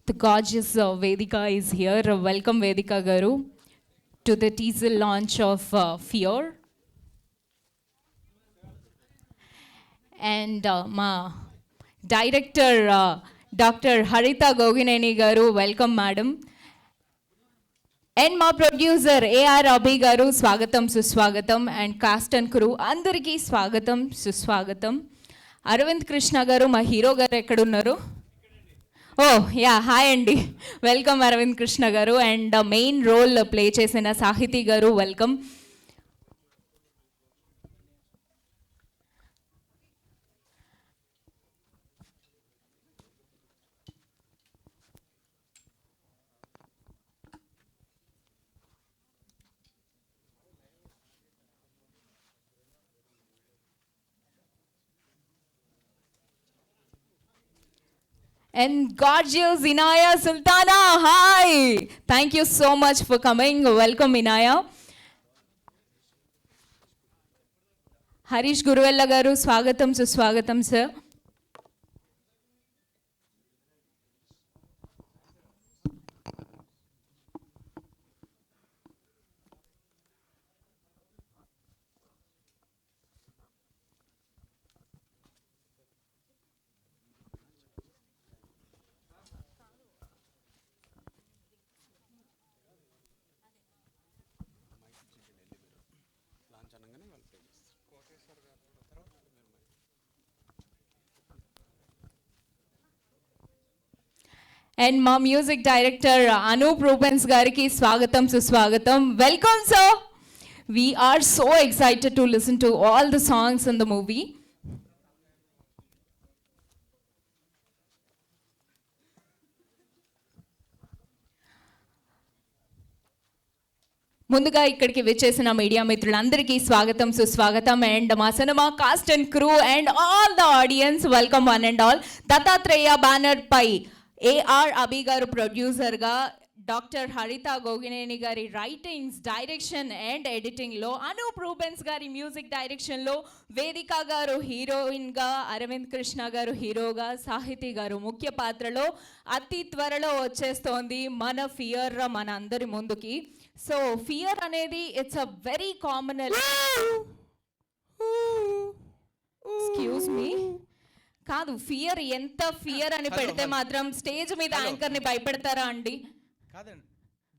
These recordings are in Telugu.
The gorgeous Vedika is here. Welcome Vedika Garu to the teaser launch of Fear. And ma director Dr. Harita Gogineni Garu, welcome madam. And మా ప్రొడ్యూసర్ ఏఆర్ అభి గారు స్వాగతం సుస్వాగతం. అండ్ కాస్ట్ అండ్ క్రూ అందరికీ స్వాగతం సుస్వాగతం. అరవింద్ కృష్ణ గారు మా హీరో గారు ఎక్కడున్నారు? ఓ యా, హాయ్ అండి, వెల్కమ్ అరవింద్ కృష్ణ గారు. అండ్ మెయిన్ రోల్ ప్లే చేసిన సాహితీ గారు, welcome. And gorgeous Inaya Sultana, hi! Thank you so much for coming. Welcome Inaya. Harish Guruvella garu, swagatam suswagatam sir. And my music director Anup Rubens gariki swagatam suswagatam. Welcome sir. We are so excited to listen to all the songs in the movie. ముందుగా ఇక్కడికి విచ్చేసిన మీడియా మిత్రులందరికీ స్వాగతం సుస్వాగతం. అండ్ మా cinema cast and crew and all the audience, welcome one and all. Dattatreya banner పై ఏఆర్ అభి గారు ప్రొడ్యూసర్గా, డాక్టర్ హరిత గోగినేని గారి రైటింగ్స్, డైరెక్షన్ అండ్ ఎడిటింగ్లో, అనూప్ రూబెన్స్ గారి మ్యూజిక్ డైరెక్షన్లో, వేదిక గారు హీరోయిన్గా, అరవింద్ కృష్ణ గారు హీరోగా, సాహితీ గారు ముఖ్య పాత్రలో అతి త్వరలో వచ్చేస్తోంది మన ఫియర్ మన అందరి ముందుకి. సో ఫియర్ అనేది it's a very common. Excuse me, కాదు, ఫియర్ ఎంత ఫియర్ అని పెడితే మాత్రం స్టేజ్ మీద యాంకర్ ని భయపెడతారా అండి? కాదండి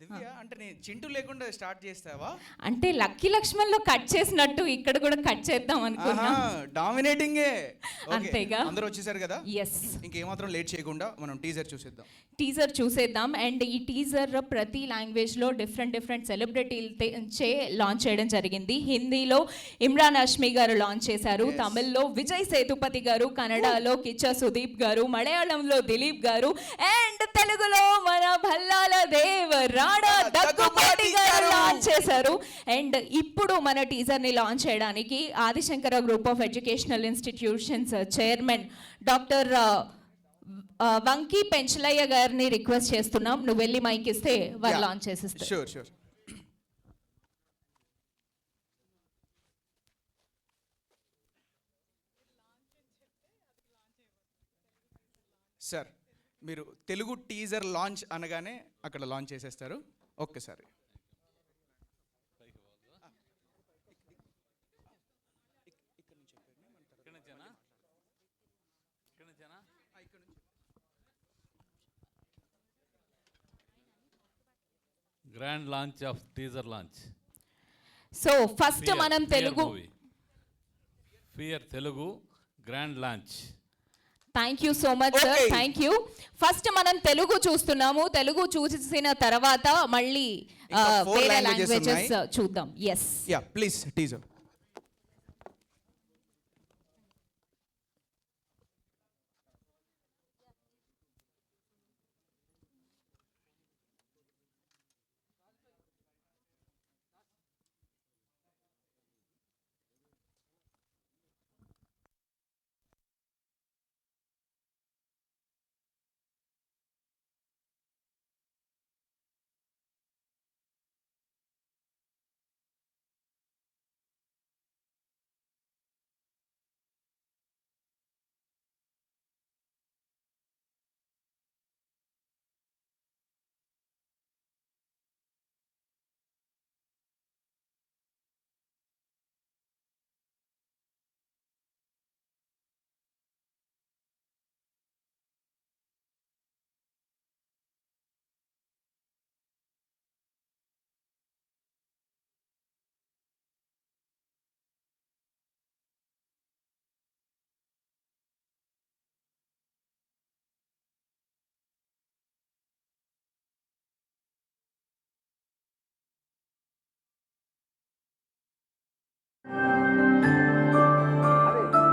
దివ్య, అంటే నేను చింటూ లేకుండా స్టార్ట్ చేస్తావా? అంటే లక్కీ లక్ష్మణ్ లో కట్ చేసినట్టు ఇక్కడ కూడా కట్ చేద్దాం అనుకున్నా. డామినేటింగ్ అంతేగా. అందరూ వచ్చేసారు కదా, ఎస్. ఇంకేమాత్రం లేట్ చేయకుండా మనం టీజర్ చూసేద్దాం. అండ్ ఈ టీజర్ ప్రతి లాంగ్వేజ్ లో డిఫరెంట్ సెలబ్రిటీలచే లాంచ్ చేయడం జరిగింది. హిందీలో ఇమ్రాన్ హష్మి గారు లాంచ్ చేశారు, తమిళ్లో విజయ్ సేతుపతి గారు, కన్నడలో కిచ్చా సుదీప్ గారు, మలయాళంలో దిలీప్ గారు, అండ్ తెలుగులో మన భల్లాల దేవ్ రాడా దగ్గుపాటి గారు లాంచ్ చేశారు. అండ్ ఇప్పుడు మన టీజర్ ని లాంచ్ చేయడానికి Adishankara group of educational institutions chairman doctor Vanki Penchalaiah గారిని రిక్వెస్ట్ చేస్తున్నాం. నువ్వు వెళ్ళి మైక్ ఇస్తే వారు లాంచ్ చేసేస్తారు. షూర్. సార్, మీరు తెలుగు టీజర్ లాంచ్ అనగానే అక్కడ లాంచ్ చేసేస్తారు. ఒక్కసారి grand launch of teaser launch. So first మనం Telugu fear Telugu grand launch. Thank you so much sir, thank you. First మనం తెలుగు చూస్తున్నాము, తెలుగు చూసిన తర్వాత మళ్ళీ వేరే లాంగ్వేజెస్ చూద్దాం. Yes, please teaser.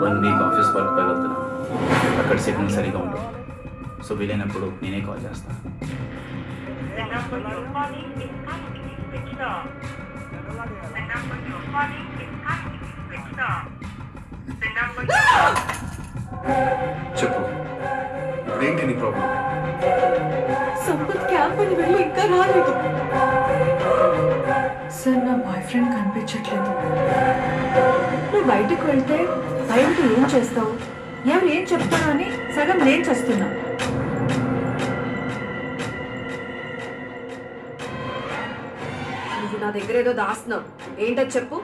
1 week office వర్క్పై వెళ్తున్నాను. అక్కడ సిగ్నల్ సరిగా ఉండవు. సో వీలైనప్పుడు నేనే కాల్ చేస్తాను. The number you're calling is currently switched off. The number you're calling is currently switched off. The number చెప్పు, ఇప్పుడేంటి నీ ప్రాబ్లం? సంపత్ క్యాంప్ అని వెళ్ళి ఇంకా రాలేదు సార్. నా బాయ్ ఫ్రెండ్ కనిపించట్లేదు. నువ్వు బయటకు వెళ్తే బయటకు ఏం చేస్తావు, ఎవరు ఏం చెప్తారో అని సగం నేను చేస్తున్నా. నువ్వు నా దగ్గర ఏదో దాస్తున్నావు, ఏంటో చెప్పు.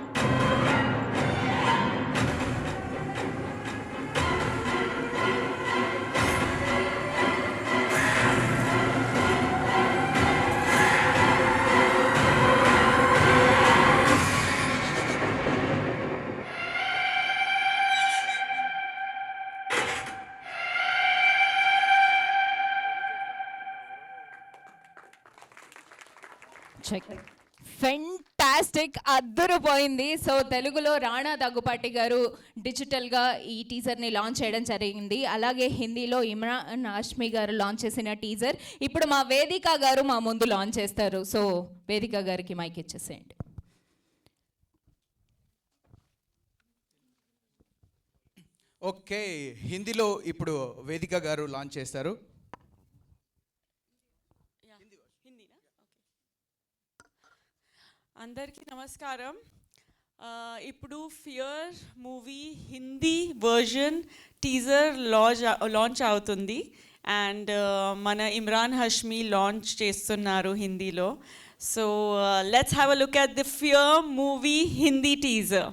ఫెంటాస్టిక్, అద్దరిపోయింది. సో తెలుగులో రాణా దగ్గుపాటి గారు డిజిటల్గా ఈ టీజర్ని లాంచ్ చేయడం జరిగింది. అలాగే హిందీలో ఇమ్రాన్ హాష్మి గారు లాంచ్ చేసిన టీజర్ ఇప్పుడు మా వేదిక గారు మా ముందు లాంచ్ చేస్తారు. సో వేదిక గారికి మైక్ ఇచ్చేసేయండి. ఓకే, హిందీలో ఇప్పుడు వేదిక గారు లాంచ్ చేస్తారు. అందరికీ నమస్కారం. ఇప్పుడు fear movie Hindi version teaser launch అవుతుంది అండ్ మన ఇమ్రాన్ హష్మి లాంచ్ చేస్తున్నారు హిందీలో. So let's have a look at the fear movie Hindi teaser.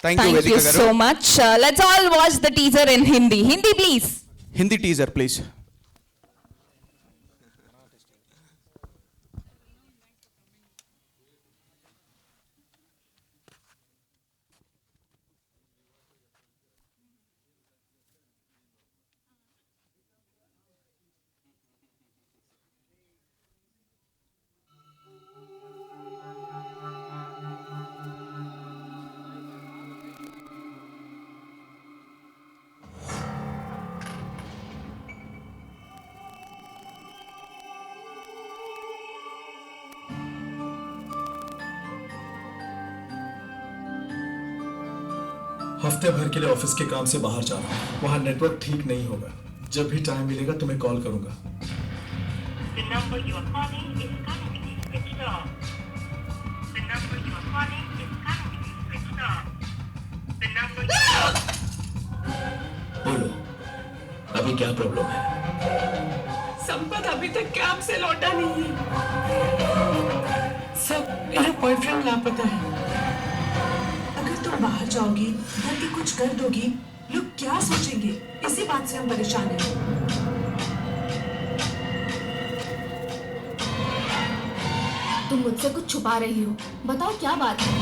Thank you so much. Let's all watch the teaser in Hindi. Hindi please. Hindi teaser please. हफ्ते भर के लिए ऑफिस के काम से बाहर जा रहा हूँ. वहाँ नेटवर्क ठीक नहीं होगा. जब भी टाइम मिलेगा तुम्हें कॉल करूंगा. The number you are calling is currently switched off. The number you are calling is currently switched off. The number you बोलो, अभी क्या प्रॉब्लम है? संपत अभी तक कैंप से लौटा नहीं है सब. मेरा बॉयफ्रेंड लापता है. अगर तुम बाहर जाओगी, घर के कुछ कर दोगी, लोग क्या सोचेंगे? इसी बात से हम परेशान हैं. तुम मुझसे कुछ छुपा रही हो, बताओ क्या बात है?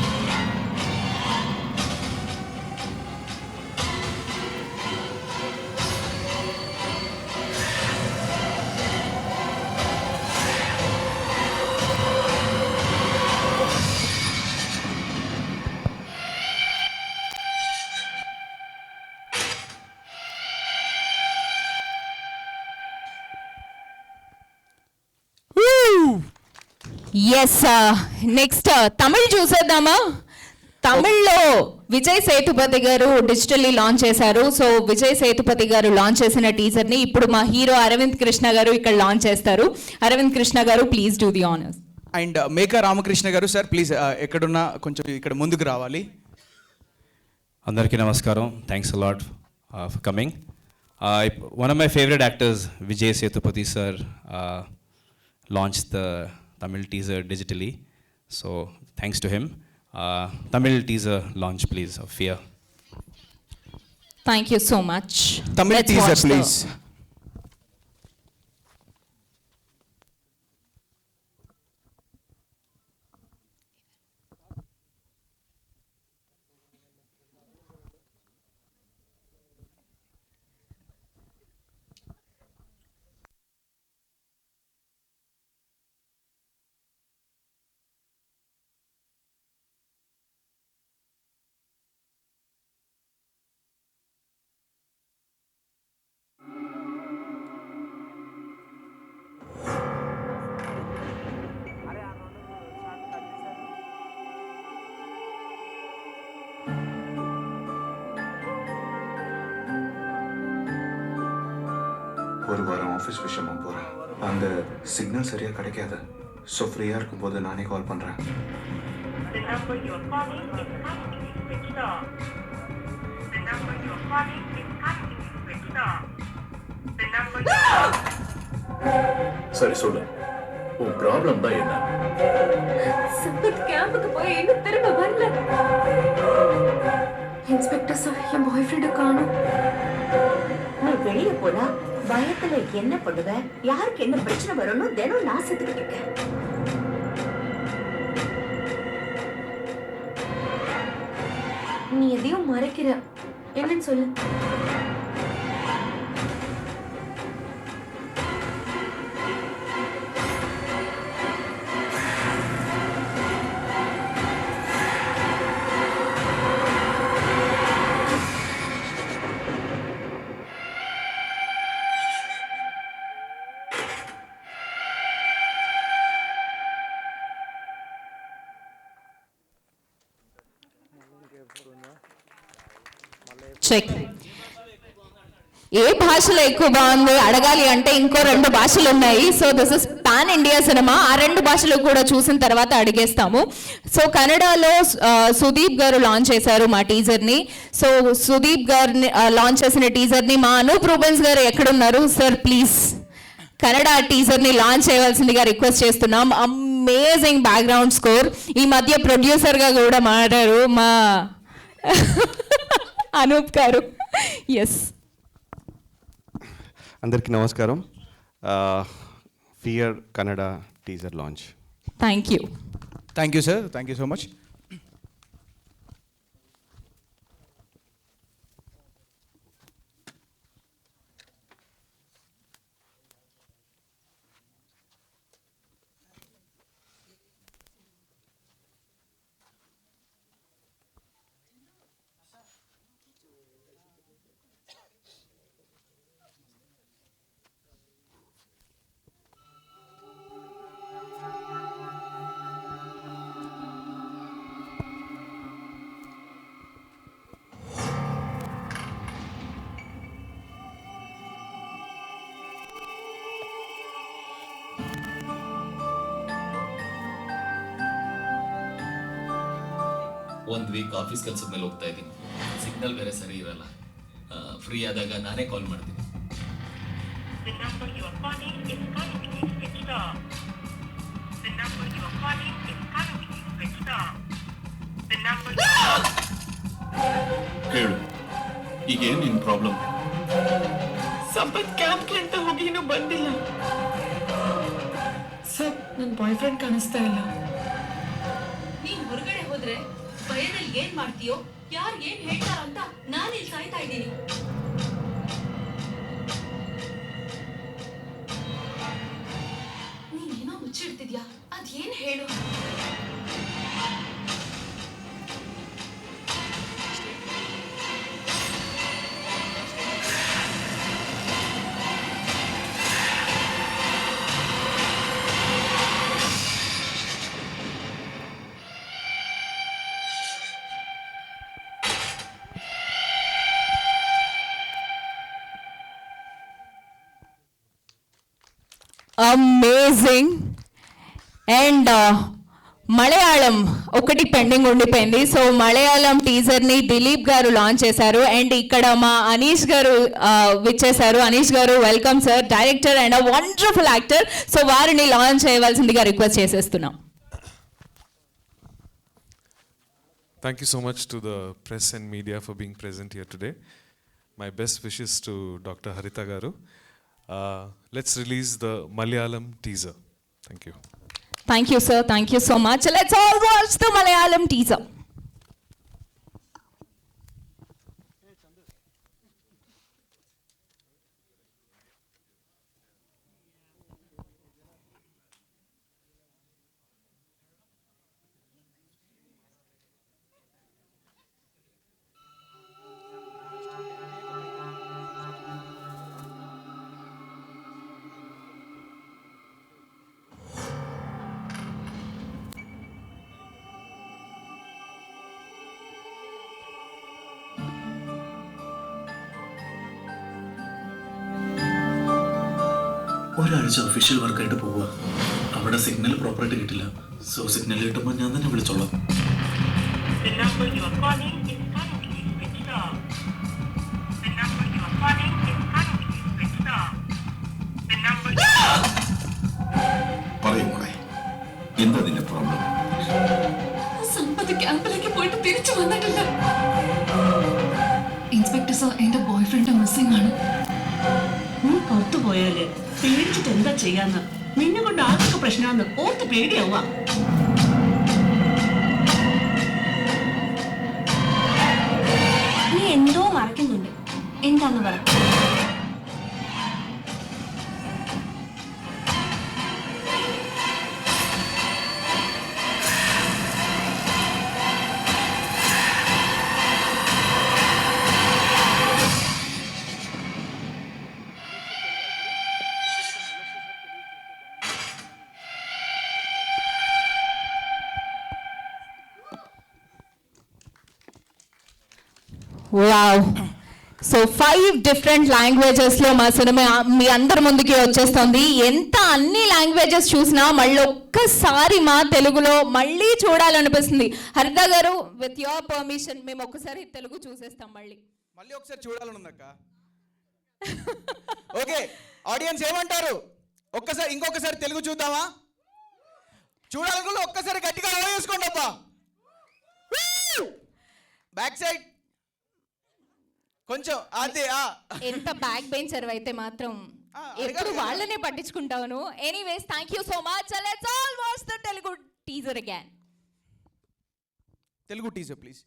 ఎస్, నెక్స్ట్ తమిళ్ చూసేద్దామా. తమిళ్లో విజయ్ సేతుపతి గారు డిజిటల్లీ లాంచ్ చేశారు. సో విజయ్ సేతుపతి గారు లాంచ్ చేసిన టీజర్ని ఇప్పుడు మా హీరో అరవింద్ కృష్ణ గారు ఇక్కడ లాంచ్ చేస్తారు. అరవింద్ కృష్ణ గారు please do the honours. And Meka Ramakrishna గారు సార్ ప్లీజ్ ఎక్కడున్నా కొంచెం ఇక్కడ ముందుకు రావాలి. అందరికీ నమస్కారం. Thanks a lot for coming. One of my favourite actors Vijay Sethupathi sir launched the Tamil teaser digitally. So thanks to him. Tamil teaser launch please of Fear. Thank you so much. Tamil Let's teaser watch the- please. ஒரு வாரம் ஆஃபீஸ் விஷயமா போகிறேன். அந்த சிக்னல் சரியாக கிடைக்காது. ஸோ ஃப்ரீயாக இருக்கும்போது நானே கால் பண்ணுறேன். The number you are calling is currently switched off. The number you are calling is currently switched off. The number you சரி சொல்லு, உன் ப்ராப்ளம் தான் என்ன? சம்பத் கேம்புக்கு போய் இன்னும் திரும்ப வரல. இன்ஸ்பெக்டர் சார், என் பாய் ஃப்ரெண்டை காணோம். நீ வெளியே போனா பயத்துல என்ன பண்ணுவ, யாருக்கு என்ன பிரச்சனை வரும்னு தினம் நான் செத்துக்கிட்டு இருக்கேன். நீ எதையும் மறைக்கிற, என்னன்னு சொல்லு. చెక్. ఏ భాషలో ఎక్కువ బాగుంది అడగాలి అంటే ఇంకో 2 భాషలు ఉన్నాయి. So this is pan India cinema. ఆ 2 భాషలు కూడా చూసిన తర్వాత అడిగేస్తాము. సో కన్నడలో సుదీప్ గారు లాంచ్ చేశారు మా టీజర్ని. సో సుదీప్ గారిని లాంచ్ చేసిన టీజర్ని మా అనూప్ రూబెన్స్ గారు ఎక్కడున్నారు సార్, ప్లీజ్ కన్నడ టీజర్ని లాంచ్ చేయవలసిందిగా రిక్వెస్ట్ చేస్తున్నాం. Amazing background score. ఈ మధ్య ప్రొడ్యూసర్గా కూడా మారారు మా అనూప్ గారు. ఎస్, అందరికీ నమస్కారం. Fear Kannada teaser launch. Thank you. Thank you sir, thank you so much. ಒಂದು ವೀಕ್ ಆಫೀಸ್ ಕೆಲಸದ ಮೇಲೆ ಹೋಗ್ತಾ ಇದ್ದೀನಿ. ಸಿಗ್ನಲ್ ಬೇರೆ ಸರಿ ಇರಲ್ಲ. ಫ್ರೀ ಆದಾಗ ನಾನೇ ಕಾಲ್ ಮಾಡ್ತೀನಿ. The number you are calling is currently switched off. The number you are calling is currently switched off. The number ಹೇಳು, ಈಗೇನು ನಿನ್ನ ಪ್ರಾಬ್ಲಮ್? ಸಂಪತ್ ಕ್ಯಾಂಪ್ಗೆ ಅಂತ ಹೋಗಿ ಇನ್ನೂ ಬಂದಿಲ್ಲ ಸರ್. ನನ್ನ ಬಾಯ್ ಫ್ರೆಂಡ್ ಕಾಣಿಸ್ತಾ ಇಲ್ಲ. ನೀನ್ ಹೊರಗಡೆ ಹೋದ್ರೆ ಭಯದಲ್ಲಿ ಏನ್ ಮಾಡ್ತೀಯೋ, ಯಾರು ಏನ್ ಹೇಳ್ತಾರ ಅಂತ ನಾನು ಇಲ್ಲಿ ಕಾಯ್ತಾ ಇದ್ದೀನಿ. ನೀನೇನೋ ಮುಚ್ಚಿಡ್ತಿದ್ಯಾ, ಅದೇನ್ ಹೇಳು. అమేజింగ్. అండ్ మలయాళం ఒకటి పెండింగ్ ఉండిపోయింది. సో మలయాళం టీజర్ని దిలీప్ గారు లాంచ్ చేశారు. అండ్ ఇక్కడ మా అనీష్ గారు విచ్చేశారు. అనీష్ గారు, welcome sir. Director and a wonderful actor. So వారిని లాంచ్ చేయవలసిందిగా రిక్వెస్ట్ చేసేస్తున్నాం. Thank you so much to the press and media for being present here today. My best wishes to Dr. Haritha Garu. Let's release the Malayalam teaser. Thank you. Thank you, sir. Thank you so much. Let's all watch the Malayalam teaser. ഒരാഴ്ച ഒഫീഷ്യൽ വർക്കായിട്ട് പോവുക. അവിടെ സിഗ്നൽ പ്രോപ്പറായിട്ട് കിട്ടില്ല. സോ സിഗ്നൽ കിട്ടുമ്പോൾ ഞാൻ തന്നെ വിളിച്ചോളാം. The number you are calling is currently switched off. The number you are calling is currently switched off. The number you പറയും മോളെ, എന്താ നിന്റെ പ്രോബ്ലം? സമ്പത്ത് ക്യാമ്പിലേക്ക് പോയിട്ട് തിരിച്ചു വന്നിട്ടില്ല. ഇൻസ്പെക്ടർ സാർ, എന്റെ ബോയ് ഫ്രണ്ട് മിസ്സിംഗ് ആണ്. നീ പുറത്തു പോയാല് പേടിച്ചിട്ട് എന്താ ചെയ്യാന്ന്? നിന്നെ കൊണ്ട് ആർക്കൊക്കെ പ്രശ്നമാണെന്ന് ഓർത്ത് പേടിയാവുക. നീ എന്തോ മറക്കുന്നുണ്ട്. എന്താന്ന് പറ. వావ్. సో 5 డిఫరెంట్ లాంగ్వేజెస్లో మా సినిమా మీ అందరి ముందుకి వచ్చేస్తుంది. ఎంత అన్ని లాంగ్వేజెస్ చూసినా మళ్ళీ ఒక్కసారి మా తెలుగులో మళ్ళీ చూడాలనిపిస్తుంది. హరిత గారు, విత్ యువర్ పర్మిషన్ మేము ఒక్కసారి తెలుగు చూసేస్తాం. మళ్ళీ ఒకసారి చూడాలని ఉందక్క. ఓకే ఆడియన్స్ ఏమంటారు? ఇంకొకసారి తెలుగు చూద్దామా? చూడాలనుకుంటే ఒక్కసారి గట్టిగా వేసుకోండి అబ్బా. బ్యాక్ సైడ్ కొంచెం అదే. ఎంత బ్యాక్ బెంచర్ అయితే మాత్రం ఎప్పుడు వాళ్ళనే పట్టించుకుంటాను. Anyways, thank you so much. Let's all watch the Telugu teaser again. Telugu teaser please.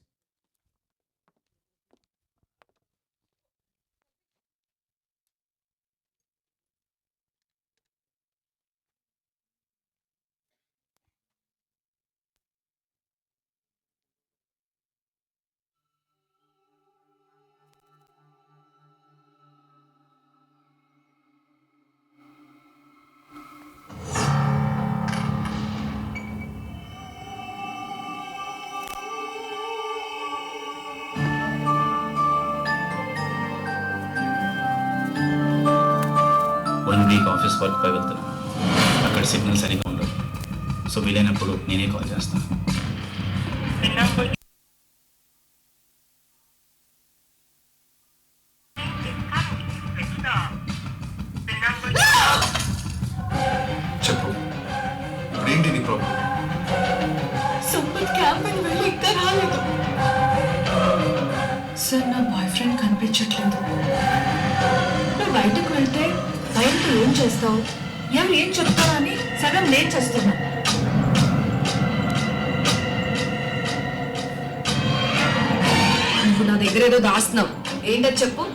Week office work పై వెళ్తున్నాను. అక్కడ సిగ్నల్ సరిగా ఉండదు. సో వీలైనప్పుడు నేనే కాల్ చేస్తాను. చెప్పు, ఏంటి నీ ప్రాబ్లం? సంపత్ క్యాంప్కి వెళ్ళి ఇంకా రాలేదు సార్. నా బాయ్ ఫ్రెండ్ కనిపించట్లేదు. నువ్వు బయటకు వెళ్తే బయటకు ఏం చేస్తావు, ఎవరు ఏం చెప్తావా అని సగం నేను చేస్తున్నా. నువ్వు నా దగ్గర ఏదో దాస్తున్నావు. ఏంటది చెప్పు.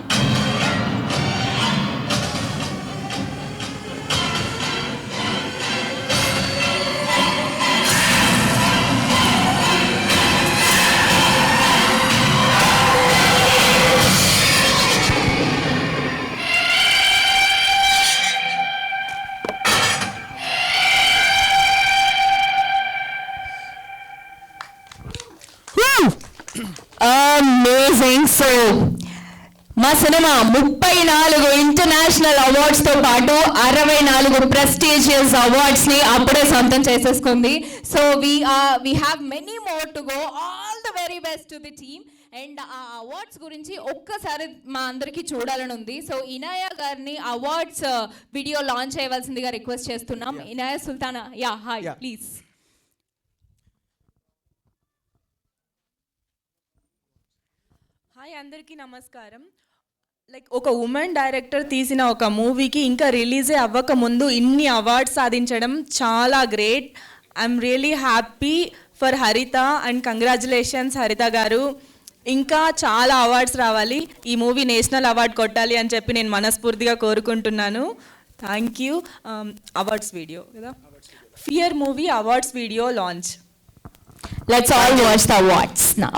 అమేజింగ్. సో మా సినిమా 34 ఇంటర్నేషనల్ అవార్డ్స్ తో పాటు 64 ప్రెస్టీజియస్ అవార్డ్స్ ని అప్పుడే సొంతం చేసేసుకుంది. So we have many more to go. All the very best to the team. And ఆ అవార్డ్స్ గురించి ఒక్కసారి మా అందరికీ చూడాలని ఉంది. సో ఇనాయ గారిని అవార్డ్స్ వీడియో లాంచ్ చేయవలసిందిగా రిక్వెస్ట్ చేస్తున్నాం. Inaya Sultana, yeah hi please. Hi, అందరికీ నమస్కారం. లైక్ ఒక ఉమెన్ డైరెక్టర్ తీసిన ఒక మూవీకి ఇంకా రిలీజే అవ్వక ముందు ఇన్ని అవార్డ్స్ సాధించడం చాలా great. I'm really happy for హరిత అండ్ కంగ్రాచులేషన్స్ హరిత గారు. ఇంకా చాలా అవార్డ్స్ రావాలి. ఈ మూవీ నేషనల్ అవార్డ్ కొట్టాలి అని చెప్పి నేను మనస్ఫూర్తిగా కోరుకుంటున్నాను. Thank you. అవార్డ్స్ వీడియో కదా, Fear movie awards video launch. Let's all watch the awards now.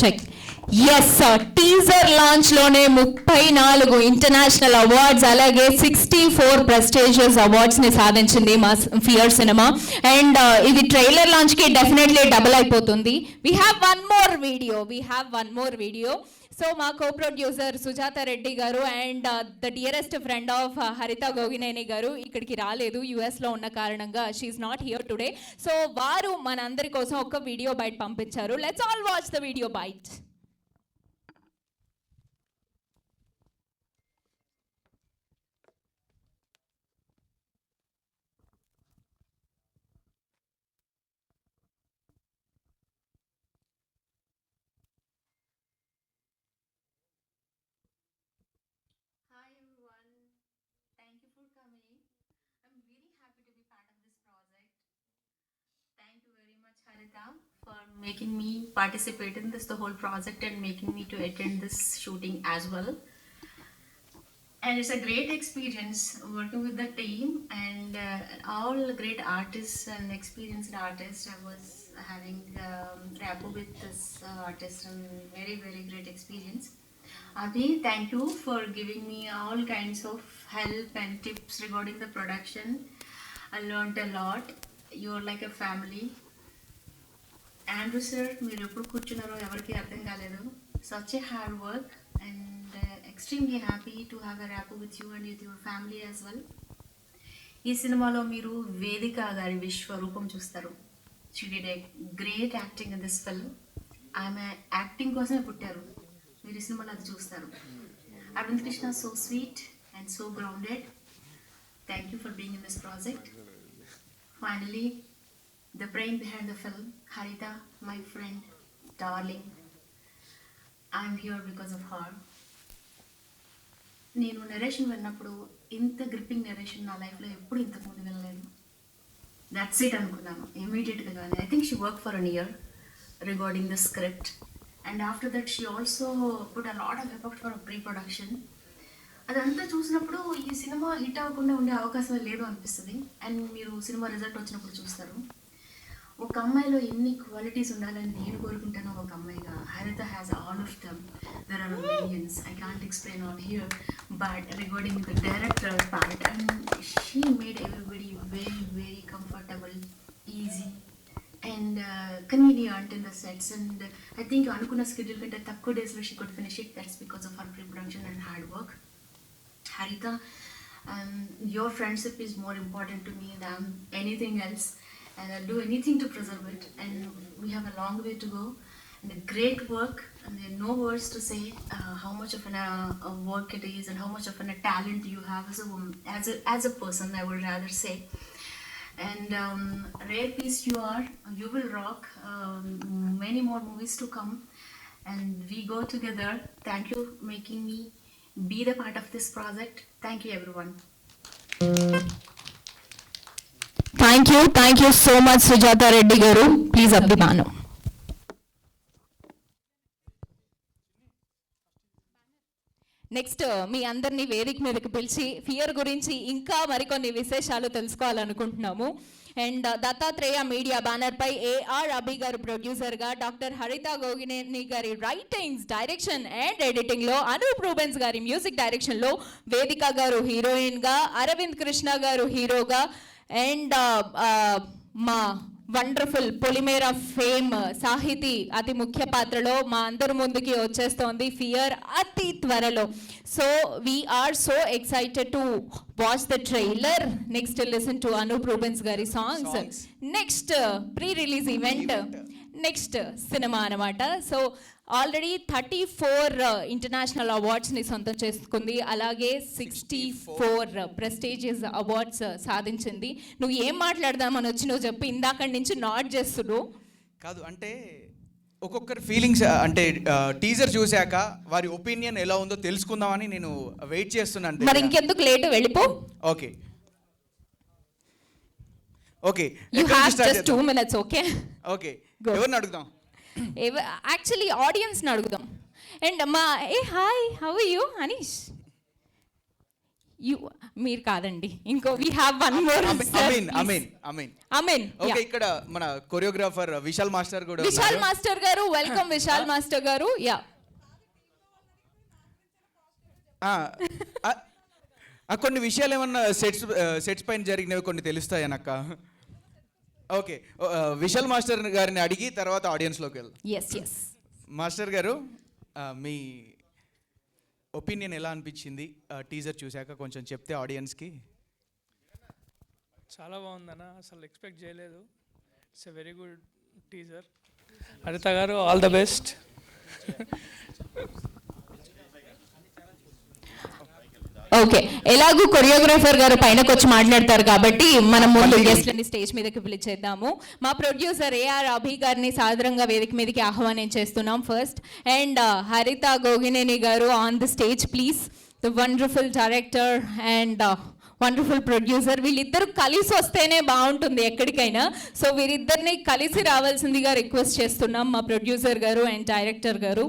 Check. Yes, teaser launch లోనే 34 ఇంటర్నేషనల్ అవార్డ్స్ అలాగే 64 ప్రెస్టీజియస్ అవార్డ్స్ ని సాధించింది మా ఫియర్ సినిమా. అండ్ ఇది ట్రైలర్ లాంచ్ కి డెఫినెట్లీ డబుల్ అయిపోతుంది. We have one more video. So మా కో ప్రొడ్యూసర్ సుజాత రెడ్డి గారు and the dearest friend of Haritha Gogineni గారు ఇక్కడికి రాలేదు, యుఎస్లో ఉన్న కారణంగా she's not here today. So వారు మనందరి కోసం ఒక వీడియో బైట్ పంపించారు. Let's all watch the video byte. Hi everyone, thank you for coming. I'm really happy to be part of this project. Thank you very much Harita for making me participate in this the whole project and making me to attend this shooting as well. And it's a great experience working with the team and all great artists and experienced artists. I was having rapport with this artist and very great experience. Abhi, thank you for giving me all kinds of help and tips regarding the production. I learned a lot. You're like a family. Andrew sir, మీరు ఎప్పుడు కూర్చున్నారో ఎవరికి అర్థం కాలేదు. Such a hard work and extremely happy to have a rapport with you and with your family as well. ఈ సినిమాలో మీరు వేదిక గారి విశ్వరూపం చూస్తారు. She did a great acting in this film. ఆమె యాక్టింగ్ కోసమే పుట్టారు. మీరు ఈ సినిమాలో అది చూస్తారు. Arvind Krishna so sweet and so grounded. Thank you for being in this project. Finally the brain behind the film, Harita, my friend, darling. I'm here because of her. నేను నరేషన్ విన్నప్పుడు ఇంత గ్రిప్పింగ్ నరేషన్ నా లైఫ్లో ఎప్పుడు ఇంతకుముందు వినలేదు. దట్స్ ఇట్ అనుకున్నాను ఇమీడియట్గా. కానీ I think she work for an year regarding the script. And after that she also put a lot of effort for a pre-production. అదంతా చూసినప్పుడు ఈ సినిమా హిట్ అవ్వకుండా ఉండే అవకాశం లేదు అనిపిస్తుంది. అండ్ మీరు సినిమా రిజల్ట్ వచ్చినప్పుడు చూస్తారు. ఒక అమ్మాయిలో ఎన్ని క్వాలిటీస్ ఉండాలని నేను కోరుకుంటాను ఒక అమ్మాయిగా. Haritha has all of them. There are millions. I can't explain all here. But regarding the director part, and she made everybody very comfortable, easy and convenient in the sets. And I think అనుకున్న schedule కంటే తక్కువ డేస్లో she could finish it. That's because of her pre-production and hard work. Harita, your friendship is more important to me than anything else, and I'll do anything to preserve it. And we have a long way to go and a great work, and there are no words to say how much of a work it is and how much of a talent you have as a woman, as a person, I would rather say. And rare piece you are. You will rock. Many more movies to come, and we go together. Thank you making me be the part of this project. Thank you everyone. Thank you so much Sujata Reddy garu. Please Abhimanu. Next మీ అందరినీ వేదిక మీదకి పిలిచి ఫియర్ గురించి ఇంకా మరికొన్ని విశేషాలు తెలుసుకోవాలనుకుంటున్నాము. అండ్ దత్తాత్రేయ మీడియా బ్యానర్పై ఏఆర్ అభి గారు ప్రొడ్యూసర్గా, డాక్టర్ హరిత గోగినేని గారి రైటింగ్స్, డైరెక్షన్ అండ్ ఎడిటింగ్లో, అనూప్ రూబెన్స్ గారి మ్యూజిక్ డైరెక్షన్లో, వేదిక గారు హీరోయిన్గా, అరవింద్ కృష్ణ గారు హీరోగా, అండ్ మా వండర్ఫుల్ పొలిమేర ఫేమ్ సాహితీ అతి ముఖ్య పాత్రలో మా అందరి ముందుకి వచ్చేస్తోంది ఫియర్ అతి త్వరలో. So we're so excited to watch the trailer. Next listen to Anoop Rubens గారి songs. Next pre release event, next cinema అనమాట. సో ఆల్రెడీ 34 ఇంటర్నేషనల్ అవార్డ్స్ని సొంతం చేసుకుంది, అలాగే 64 ప్రెస్టీజియస్ అవార్డ్స్ సాధించింది. నువ్వు ఏం మాట్లాడదామని వచ్చి నువ్వు చెప్పి ఇందాక నుంచి నాట్ చేస్తున్నావు కాదు. అంటే ఒక్కొక్కరి ఫీలింగ్స్, అంటే టీజర్ చూశాక వారి ఒపీనియన్ ఎలా ఉందో తెలుసుకుందామని నేను వెయిట్ చేస్తున్నాను. మరి ఇంకెందుకు లేట్, వెళ్ళిపో. Okay okay, you have just 2 minutes. Okay okay, ఎవరిని అడుగుదాం? యాక్చువల్లీ ఆడియన్స్ని అడుగుదాం. అండ్ మా hi, how are you? Anish, మీరు కాదండి, ఇంకో we have one more. Ameen. Okay, ఇక్కడ మన కొరియోగ్రాఫర్ విశాల్ మాస్టర్ కూడా విశాల్ మాస్టర్ గారు, వెల్కమ్ విశాల్ మాస్టర్ గారు. యా, కొన్ని విషయాలు ఏమన్నా సెట్స్ పైన జరిగినవి కొన్ని తెలుస్తాయనక్క. ఓకే, విశాల్ మాస్టర్ గారిని అడిగి తర్వాత ఆడియన్స్లోకి వెళ్దాం. ఎస్ మాస్టర్ గారు, మీ ఒపీనియన్ ఎలా అనిపించింది టీజర్ చూశాక? కొంచెం చెప్తే ఆడియన్స్కి. చాలా బాగుందన్న, అసలు ఎక్స్పెక్ట్ చేయలేదు. It's a very good teaser. హరిత గారు, ఆల్ ద బెస్ట్. ఓకే, ఎలాగూ కొరియోగ్రాఫర్ గారు పైనకి వచ్చి మాట్లాడతారు కాబట్టి మనం ముందు గెస్ట్లని స్టేజ్ మీదకి పిలిచేద్దాము. మా ప్రొడ్యూసర్ ఏఆర్ అభి గారిని సాదరంగా వేదిక మీదకి ఆహ్వానించేస్తున్నాం ఫస్ట్. అండ్ హరిత గోగినేని గారు on the stage please. The wonderful director and wonderful producer. వీళ్ళిద్దరు కలిసి వస్తేనే బాగుంటుంది ఎక్కడికైనా. సో వీరిద్దరిని కలిసి రావాల్సిందిగా రిక్వెస్ట్ చేస్తున్నాం మా ప్రొడ్యూసర్ గారు అండ్ డైరెక్టర్ గారు.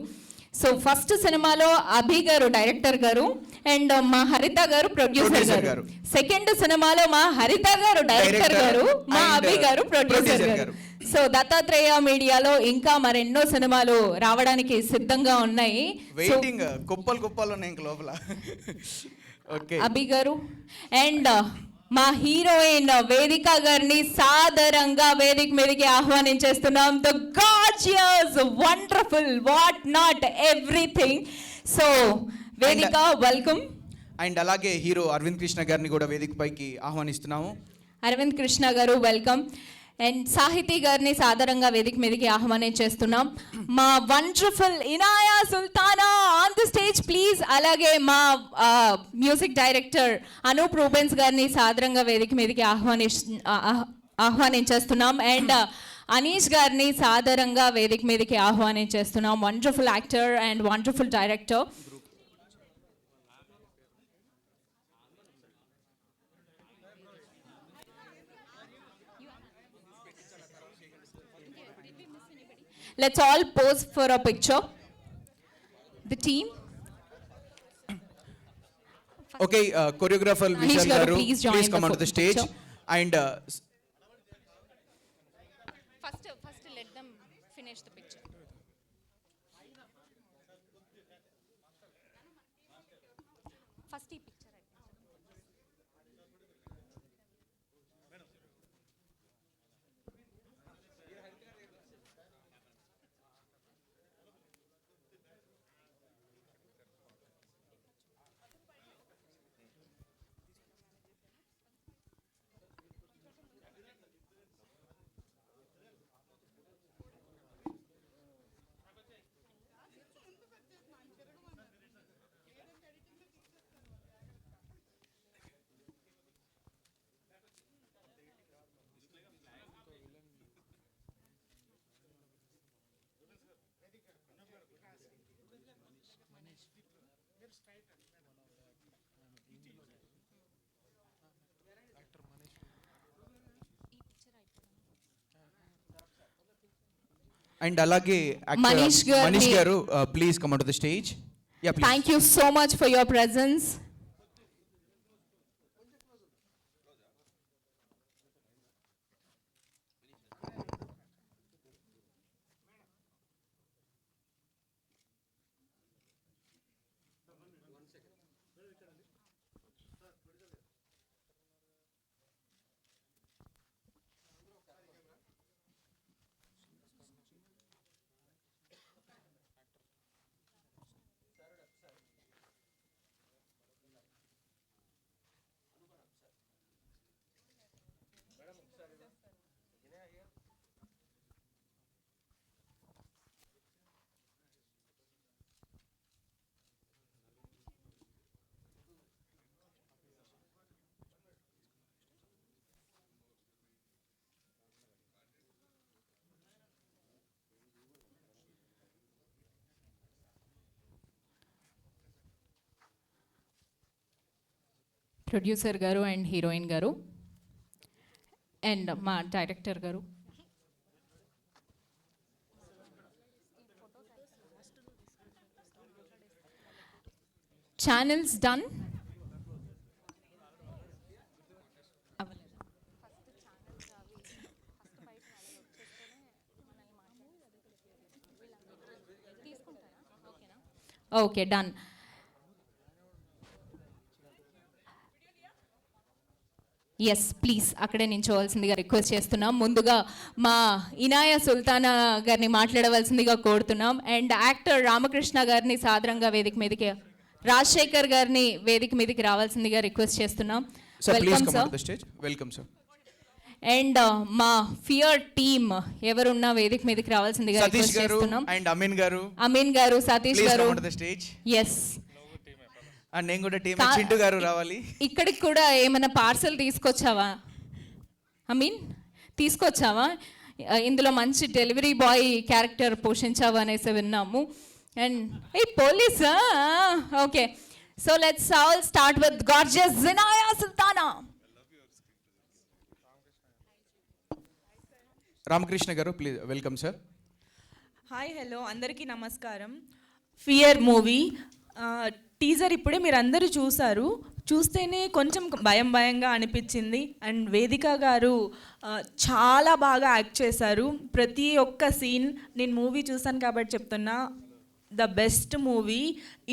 సో ఫస్ట్ సినిమాలో అభి గారు డైరెక్టర్ గారు అండ్ మా హరిత గారు ప్రొడ్యూసర్ గారు. సెకండ్ సినిమాలో మా హరిత గారు డైరెక్టర్ గారు, మా అభి గారు ప్రొడ్యూసర్ గారు. సో దత్తాత్రేయ మీడియాలో ఇంకా మరెన్నో సినిమాలు రావడానికి సిద్ధంగా ఉన్నాయి. వెయిటింగ్ కుప్పలు ఉన్నాయి ఇంకా లోపల. అభి గారు అండ్ మా హీరోయిన్ వేదిక గారిని సాదరంగా వేదిక మీదకి ఆహ్వానించేస్తున్నాం. The gorgeous, wonderful, what not everything. So Vedika, welcome. And అలాగే హీరో అరవింద్ కృష్ణ గారిని కూడా వేదిక పైకి ఆహ్వానిస్తున్నాము. అరవింద్ కృష్ణ గారు, వెల్కమ్. అండ్ సాహితీ గారిని సాదరంగా వేదిక మీదకి ఆహ్వానించేస్తున్నాం. మా wonderful Inaya Sultana on the stage please. అలాగే మా మ్యూజిక్ డైరెక్టర్ అనూప్ రూబెన్స్ గారిని సాదరంగా వేదిక మీదకి ఆహ్వానించేస్తున్నాం. అండ్ అనీష్ గారిని సాదరంగా వేదిక మీదకి ఆహ్వానించేస్తున్నాం. Wonderful actor and wonderful director. Let's all pose for a picture. The team. Okay, choreographer Vishal garu, please come onto the stage. And first let them finish the picture. First picture. and alage actor Manish garu, please come onto the stage. Yeah, please. Thank you so much for your presence. Producer గారు అండ్ హీరోయిన్ గారు అండ్ మా డైరెక్టర్ గారు. Channels done. Okay, done. Yes please, అక్కడే నించోవాల్సిందిగా రిక్వెస్ట్ చేస్తున్నాం. ముందుగా మా ఇనాయా సుల్తానా గారిని మాట్లాడవలసిందిగా కోరుతున్నాం. అండ్ యాక్టర్ రామకృష్ణ గారిని సాదరంగా వేదిక మీదకి, రాజశేఖర్ గారిని వేదిక మీదకి రావాల్సిందిగా రిక్వెస్ట్ చేస్తున్నాం. Welcome sir. Welcome sir. And మా ఫియర్ టీమ్ ఎవరున్నా వేదిక మీదకి రావాల్సిందిగా రిక్వెస్ట్ చేస్తున్నాం. అండ్ అమీన్ గారు, సతీష్ గారు. ఎస్. అండ్ నేను కూడా టీమ్ చింటూ గారు రావాలి. ఇక్కడికి కూడా ఏమైనా పార్సల్ తీసుకొచ్చావా తీసుకొచ్చావా? ఇందులో మంచి డెలివరీ బాయ్ క్యారెక్టర్ పోషించావా అనేసి విన్నాము. అండ్ పోలీసా? Okay, so let's all start with gorgeous Inaya Sultana. Ramakrishna garu please. Welcome sir. Hi, hello, అందరికీ నమస్కారం. ఫియర్ మూవీ టీజర్ ఇప్పుడే మీరు అందరూ చూస్తేనే కొంచెం భయంగా అనిపించింది. అండ్ వేదిక గారు చాలా బాగా యాక్ట్ చేశారు. ప్రతి ఒక్క సీన్ నేను మూవీ చూసాను కాబట్టి చెప్తున్నా, ద బెస్ట్ మూవీ.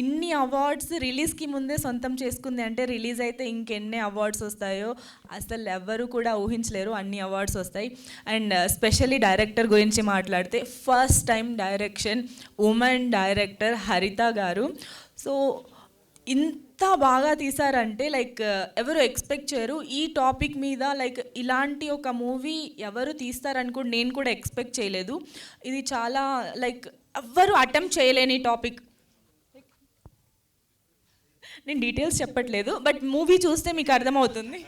ఇన్ని అవార్డ్స్ రిలీజ్కి ముందే సొంతం చేసుకుంది అంటే రిలీజ్ అయితే ఇంకెన్ని అవార్డ్స్ వస్తాయో అసలు ఎవ్వరూ కూడా ఊహించలేరు, అన్ని అవార్డ్స్ వస్తాయి. అండ్ స్పెషల్లీ డైరెక్టర్ గురించి మాట్లాడితే, first time direction, women director హరిత గారు. సో ఇంత బాగా తీశారంటే లైక్ ఎవరు ఎక్స్పెక్ట్ చేయరు ఈ టాపిక్ మీద. లైక్ ఇలాంటి ఒక మూవీ ఎవరు తీస్తారని కూడా నేను కూడా ఎక్స్పెక్ట్ చేయలేదు. ఇది చాలా లైక్ ఎవ్వరు అటెంప్ట్ చేయలేని టాపిక్. నేను డీటెయిల్స్ చెప్పట్లేదు, బట్ మూవీ చూస్తే మీకు అర్థమవుతుంది.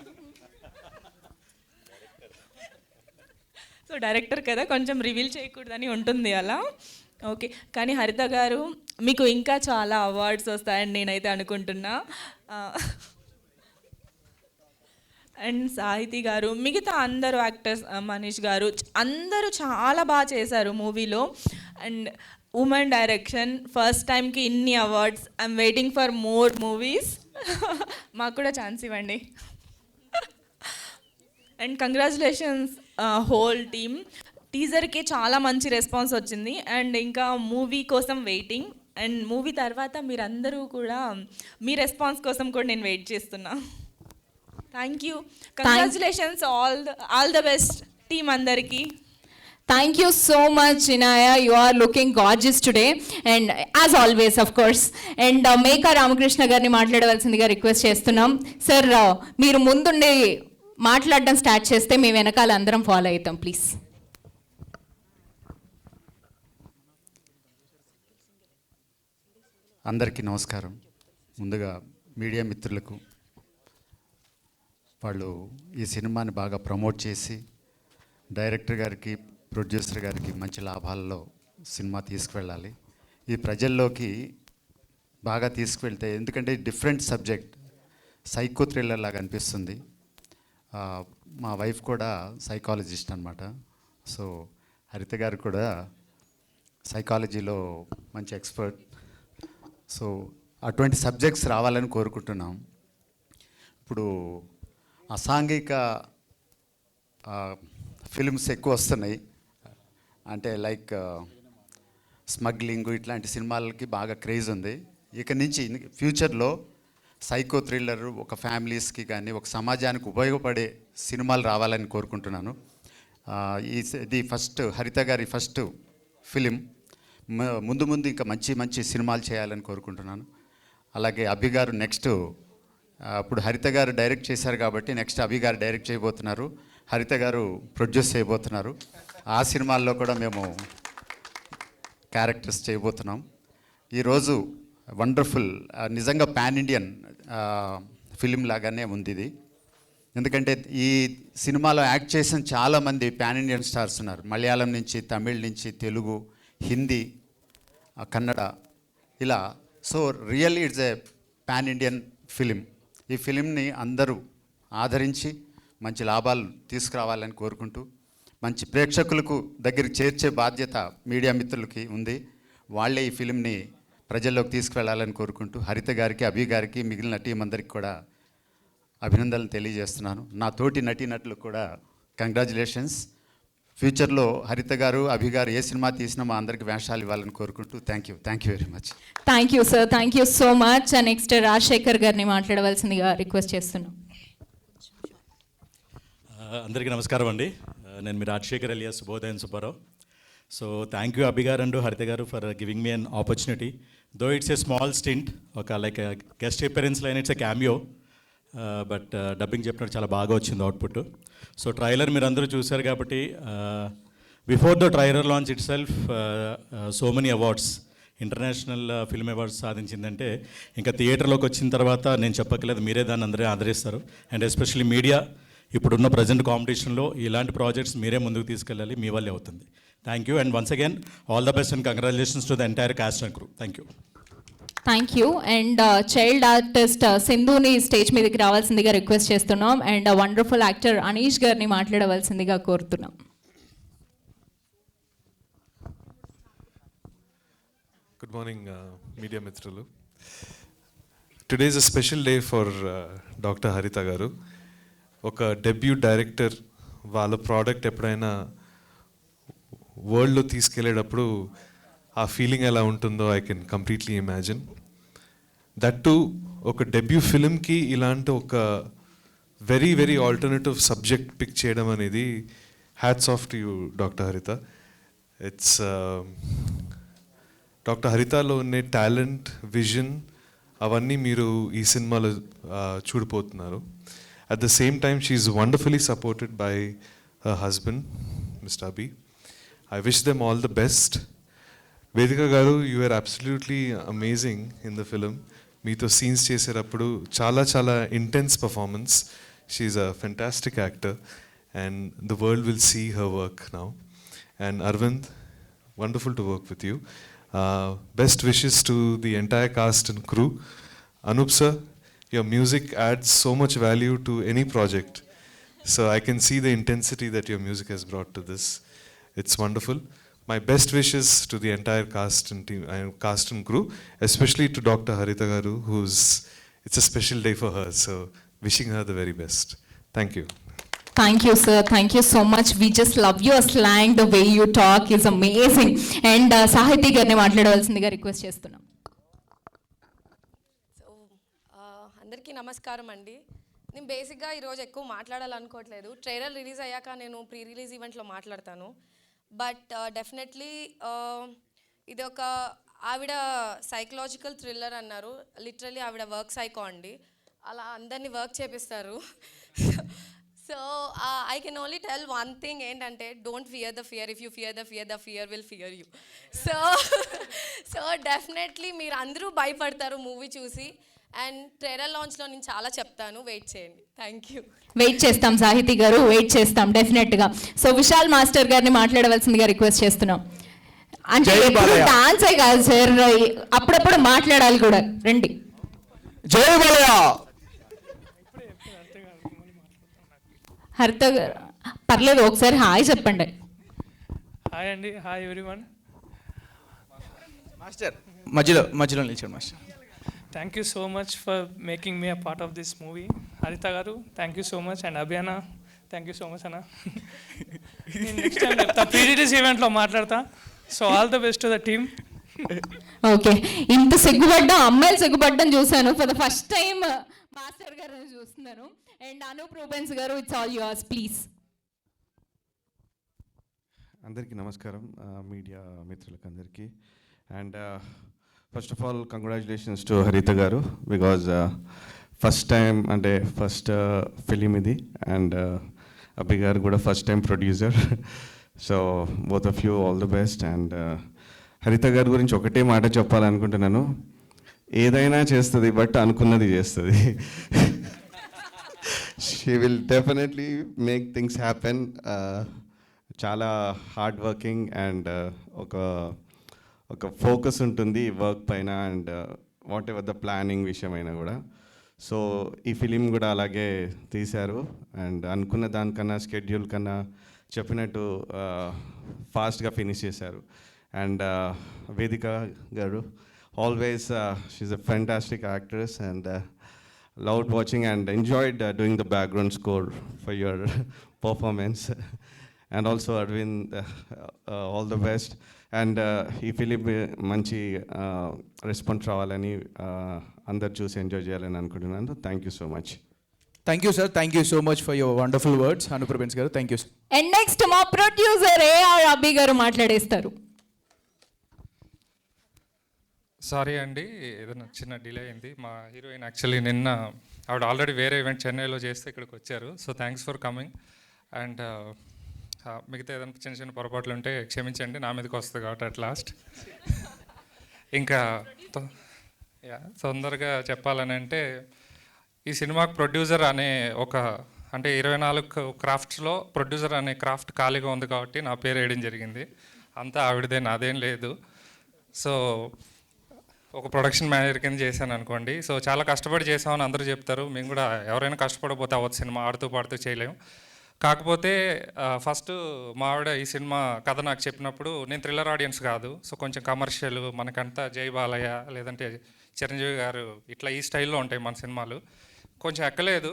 సో డైరెక్టర్ కదా, కొంచెం రివీల్ చేయకూడదని ఉంటుంది అలా. ఓకే, కానీ హరిత గారు మీకు ఇంకా చాలా అవార్డ్స్ వస్తాయని నేనైతే అనుకుంటున్నా. అండ్ సాహితీ గారు, మిగతా అందరూ యాక్టర్స్, మనీష్ గారు, అందరూ చాలా బాగా చేశారు మూవీలో. అండ్ ఉమెన్ డైరెక్షన్, ఫస్ట్ టైంకి ఇన్ని awards. I'm waiting for more movies. మాకు కూడా ఛాన్స్ ఇవ్వండి. And congratulations whole team. టీజర్కి చాలా మంచి రెస్పాన్స్ వచ్చింది. అండ్ ఇంకా మూవీ కోసం వెయిటింగ్. అండ్ మూవీ తర్వాత మీరందరూ కూడా మీ రెస్పాన్స్ కోసం కూడా నేను వెయిట్ చేస్తున్నా. Thank you, congratulations, all the best team అందరికీ. Thank you so much, Inaya. You are looking gorgeous today, and as always, of course. And Meka Ramakrishna గారిని మాట్లాడవలసిందిగా రిక్వెస్ట్ చేస్తున్నాం. సార్, మీరు ముందుండి మాట్లాడడం స్టార్ట్ చేస్తే మేము వెనకాల అందరం ఫాలో అవుతాం, ప్లీజ్. అందరికీ నమస్కారం. ముందుగా మీడియా మిత్రులకు, వాళ్ళు ఈ సినిమాని బాగా ప్రమోట్ చేసి డైరెక్టర్ గారికి, ప్రొడ్యూసర్ గారికి మంచి లాభాలలో సినిమా తీసుకువెళ్ళాలి. ఈ ప్రజల్లోకి బాగా తీసుకువెళ్తే, ఎందుకంటే డిఫరెంట్ సబ్జెక్ట్, సైకో థ్రిల్లర్ లాగా అనిపిస్తుంది. మా వైఫ్ కూడా సైకాలజిస్ట్ అనమాట. సో హరిత గారు కూడా సైకాలజీలో మంచి ఎక్స్పర్ట్. సో అటువంటి సబ్జెక్ట్స్ రావాలని కోరుకుంటున్నాం. ఇప్పుడు అసాంఘిక ఫిల్మ్స్ ఎక్కువ వస్తున్నాయి, అంటే లైక్ స్మగ్లింగ్, ఇట్లాంటి సినిమాలకి బాగా క్రేజ్ ఉంది. ఇక నుంచి ఫ్యూచర్లో సైకో థ్రిల్లర్ ఒక ఫ్యామిలీస్కి కానీ ఒక సమాజానికి ఉపయోగపడే సినిమాలు రావాలని కోరుకుంటున్నాను. ఇది ఫస్ట్ హరిత గారి ఫస్ట్ ఫిలిం. ముందు ఇంకా మంచి మంచి సినిమాలు చేయాలని కోరుకుంటున్నాను. అలాగే అభి గారు నెక్స్ట్, అప్పుడు హరిత గారు డైరెక్ట్ చేశారు కాబట్టి నెక్స్ట్ అభి గారు డైరెక్ట్ చేయబోతున్నారు, హరిత గారు ప్రొడ్యూస్ చేయబోతున్నారు. ఆ సినిమాల్లో కూడా మేము క్యారెక్టర్స్ చేయబోతున్నాం. ఈరోజు వండర్ఫుల్, నిజంగా పాన్ ఇండియన్ ఫిలిం లాగానే ఉంది ఇది. ఎందుకంటే ఈ సినిమాలో యాక్ట్ చేసిన చాలామంది పాన్ ఇండియన్ స్టార్స్ ఉన్నారు. మలయాళం నుంచి, తమిళ్ నుంచి, తెలుగు, హిందీ, కన్నడ, ఇలా. So really it's a pan Indian film. ఈ ఫిలింని అందరూ ఆదరించి మంచి లాభాలు తీసుకురావాలని కోరుకుంటూ, మంచి ప్రేక్షకులకు దగ్గరికి చేర్చే బాధ్యత మీడియా మిత్రులకి ఉంది. వాళ్ళే ఈ ఫిలింని ప్రజల్లోకి తీసుకువెళ్ళాలని కోరుకుంటూ హరిత గారికి, అభి గారికి, మిగిలిన టీం అందరికి కూడా అభినందనలు తెలియజేస్తున్నాను. నా తోటి నటీనటులకు కూడా కంగ్రాచులేషన్స్ ఫ్యూచర్లో హరిత గారు, అభి గారు ఏ సినిమా తీసినా మా అందరికి వేషాలు ఇవ్వాలని కోరుకుంటూ thank you very much. Thank you sir, thank you so much. Next Rajasekhar గారిని మాట్లాడవలసిందిగా రిక్వెస్ట్ చేస్తున్నాం. అందరికీ నమస్కారం అండి. నేను మీ రాజశేఖర్ అలియా శుభోదయం Subbarao. So thank you Abhi garu and Haritha garu for giving me an opportunity. Though it's a small stint, ఒక like guest appearance line, it's a cameo, but dubbing చెప్పినట్టు చాలా బాగా వచ్చింది అవుట్పుట్. సో ట్రైలర్ మీరు అందరూ చూశారు కాబట్టి before the trailer launch itself so many awards, international film awards సాధించిందంటే ఇంకా థియేటర్లోకి వచ్చిన తర్వాత నేను చెప్పక్కర్లేదు, మీరే దాన్ని అందరూ ఆదరిస్తారు. అండ్ ఎస్పెషల్లీ మీడియా ఇప్పుడున్న ప్రజెంట్ కాంపిటీషన్లో ఇలాంటి ప్రాజెక్ట్స్ మీరే ముందుకు తీసుకెళ్ళాలి, మీ వల్లే అవుతుంది. Thank you and once again all the best and congratulations to the entire cast and crew. Thank you. Thank you. And child artist సింధుని స్టేజ్ మీదకి రావాల్సిందిగా రిక్వెస్ట్ చేస్తున్నాం. అండ్ వండర్ఫుల్ యాక్టర్ అనీష్ గారిని మాట్లాడవలసిందిగా కోరుతున్నాం. గుడ్ మార్నింగ్ మీడియా మిత్రులు. Today is a special day for doctor హరిత గారు. ఒక డెబ్యూ డైరెక్టర్ వాళ్ళ ప్రోడక్ట్ ఎప్పుడైనా వరల్డ్లో తీసుకెళ్ళేటప్పుడు ఆ ఫీలింగ్ ఎలా ఉంటుందో I can completely imagine. That to ఒక డెబ్యూ ఫిలింకి ఇలాంటి ఒక very very alternative subject pick చేయడం అనేది hats off to you doctor Haritha. It's doctor హరితలో ఉండే టాలెంట్, విజన్ అవన్నీ మీరు ఈ సినిమాలో చూడిపోతున్నారు. At the same time, she is wonderfully supported by her husband, Mr. Abhi. I wish them all the best. Vedika garu, you are absolutely amazing in the film. Meeto scenes cheserappudu chala intense performance. She is a fantastic actor and the world will see her work now. And Arvind, wonderful to work with you. Best wishes to the entire cast and crew. Anup sir, your music adds so much value to any project. So I can see the intensity that your music has brought to this. It's wonderful. My best wishes to the entire cast and team, cast and crew, especially to Dr. Haritha Garu, it's a special day for her. So wishing her the very best. Thank you. Thank you, sir. Thank you so much. We just love your slang. The way you talk is amazing. And Sahiti గారిని మాట్లాడవలసిందిగా రిక్వెస్ట్ చేస్తున్నాం. అందరికీ నమస్కారం అండి. నేను బేసిక్గా ఈరోజు ఎక్కువ మాట్లాడాలనుకోవట్లేదు. ట్రైలర్ రిలీజ్ అయ్యాక నేను ప్రీ రిలీజ్ ఈవెంట్లో మాట్లాడతాను. బట్ డెఫినెట్లీ ఇది ఒక ఆవిడ సైకలాజికల్ థ్రిల్లర్ అన్నారు. లిటరలీ ఆవిడ వర్క్ సైకో అండి. అలా అందరినీ వర్క్ చేపిస్తారు. So I can only tell one thing ఏంటంటే don't fear the fear. If you fear the fear, the fear will fear you. So definitely మీరు అందరూ భయపడతారు మూవీ చూసి. అండ్ ట్రైలర్ లాంచ్లో నేను చాలా చెప్తాను, వెయిట్ చేయండి. Thank you. వెయిట్ చేస్తాం సాహితి గారు, వెయిట్ చేస్తాం డెఫినెట్గా. సో విశాల్ మాస్టర్ గారిని మాట్లాడవలసిందిగా రిక్వెస్ట్ చేస్తున్నాం. అంటే డాన్సే కాదు సార్, అప్పుడప్పుడు మాట్లాడాలి కూడా. రండి. జై బాలయ్య. హరిత గారు పర్లేదు, ఒకసారి హాయ్ చెప్పండి. హాయ్ అండి. Hi everyone. మాస్టర్ మధ్యలో నిల్చోండి master. Thank you so much for making me a part of this movie. Haritha garu, thank you so much. And Abhyana, thank you so much Anna. Next time చెప్తా, pre-release event లో మాట్లాడతా. So all the best to the team. Okay, ఇంత సిగ్గుపడ్డా, అమ్మాయిలు సిగ్గుపడ్డం చూశాను. For the first time master గారు చూస్తున్నాను. అండ్ అనూప్ రూబెన్స్ గారు, ఇట్స్ ఆల్ యువర్స్ ప్లీజ్. అందరికీ నమస్కారం, మీడియా మిత్రులకు అందరికీ. And first of all congratulations to హరిత గారు, బికాజ్ ఫస్ట్ టైం అంటే ఫస్ట్ ఫిలిం ఇది. అండ్ అభి గారు కూడా first time producer. So both of you all the best. And హరిత గారి గురించి ఒకటే మాట చెప్పాలనుకుంటున్నాను, ఏదైనా చేస్తుంది బట్ అనుకున్నది చేస్తుంది. She will definitely make things happen. చాలా హార్డ్ వర్కింగ్ అండ్ ఒక ఫోకస్ ఉంటుంది వర్క్ పైన and what ever the planning విషయమైనా కూడా. సో ఈ ఫిలిం కూడా అలాగే తీశారు అండ్ అనుకున్న దానికన్నా షెడ్యూల్ కన్నా చెప్పినట్టు ఫాస్ట్గా ఫినిష్ చేశారు. అండ్ వేదిక గారు always she's a fantastic actress and loved watching and enjoyed doing the background score for your performance. And also Aravind, all the best. And ఈ ఫిలిం మంచి రెస్పాన్స్ రావాలని అందరు చూసి ఎంజాయ్ చేయాలని అనుకుంటున్నాను. Thank you so much. Thank you sir, thank you so much for your wonderful words Anup Rubens garu. Thank you sir. And next మా producer AR Abhi garu మాట్లాడేస్తారు. Sorry అండి, ఏదైనా చిన్న డిలే అయింది. మా హీరోయిన్ యాక్చువల్లీ నిన్న ఆవిడ ఆల్రెడీ వేరే ఈవెంట్ చెన్నైలో చేస్తే ఇక్కడికి వచ్చారు. So thanks for coming. And మిగతా ఏదైనా చిన్న చిన్న పొరపాట్లు ఉంటే క్షమించండి, నా మీదకి వస్తుంది కాబట్టి అట్ లాస్ట్. ఇంకా తొందరగా చెప్పాలని అంటే, ఈ సినిమాకి ప్రొడ్యూసర్ అనే అంటే 24 క్రాఫ్ట్స్లో ప్రొడ్యూసర్ అనే క్రాఫ్ట్ ఖాళీగా ఉంది కాబట్టి నా పేరు వేయడం జరిగింది. అంతా ఆవిడదే, నాదేం లేదు. సో ఒక ప్రొడక్షన్ మేనేజర్ కింద చేశాను అనుకోండి. సో చాలా కష్టపడి చేసామని అందరూ చెప్తారు. మేము కూడా ఎవరైనా కష్టపడిపోతే అవ్వదు, సినిమా ఆడుతూ పాడుతూ చేయలేము. కాకపోతే ఫస్ట్ మా ఆవిడ ఈ సినిమా కథ నాకు చెప్పినప్పుడు, నేను థ్రిల్లర్ ఆడియన్స్ కాదు, సో కొంచెం కమర్షియల్, మనకంతా జై బాలయ్య లేదంటే చిరంజీవి గారు ఇట్లా ఈ స్టైల్లో ఉంటాయి మన సినిమాలు. కొంచెం ఎక్కలేదు,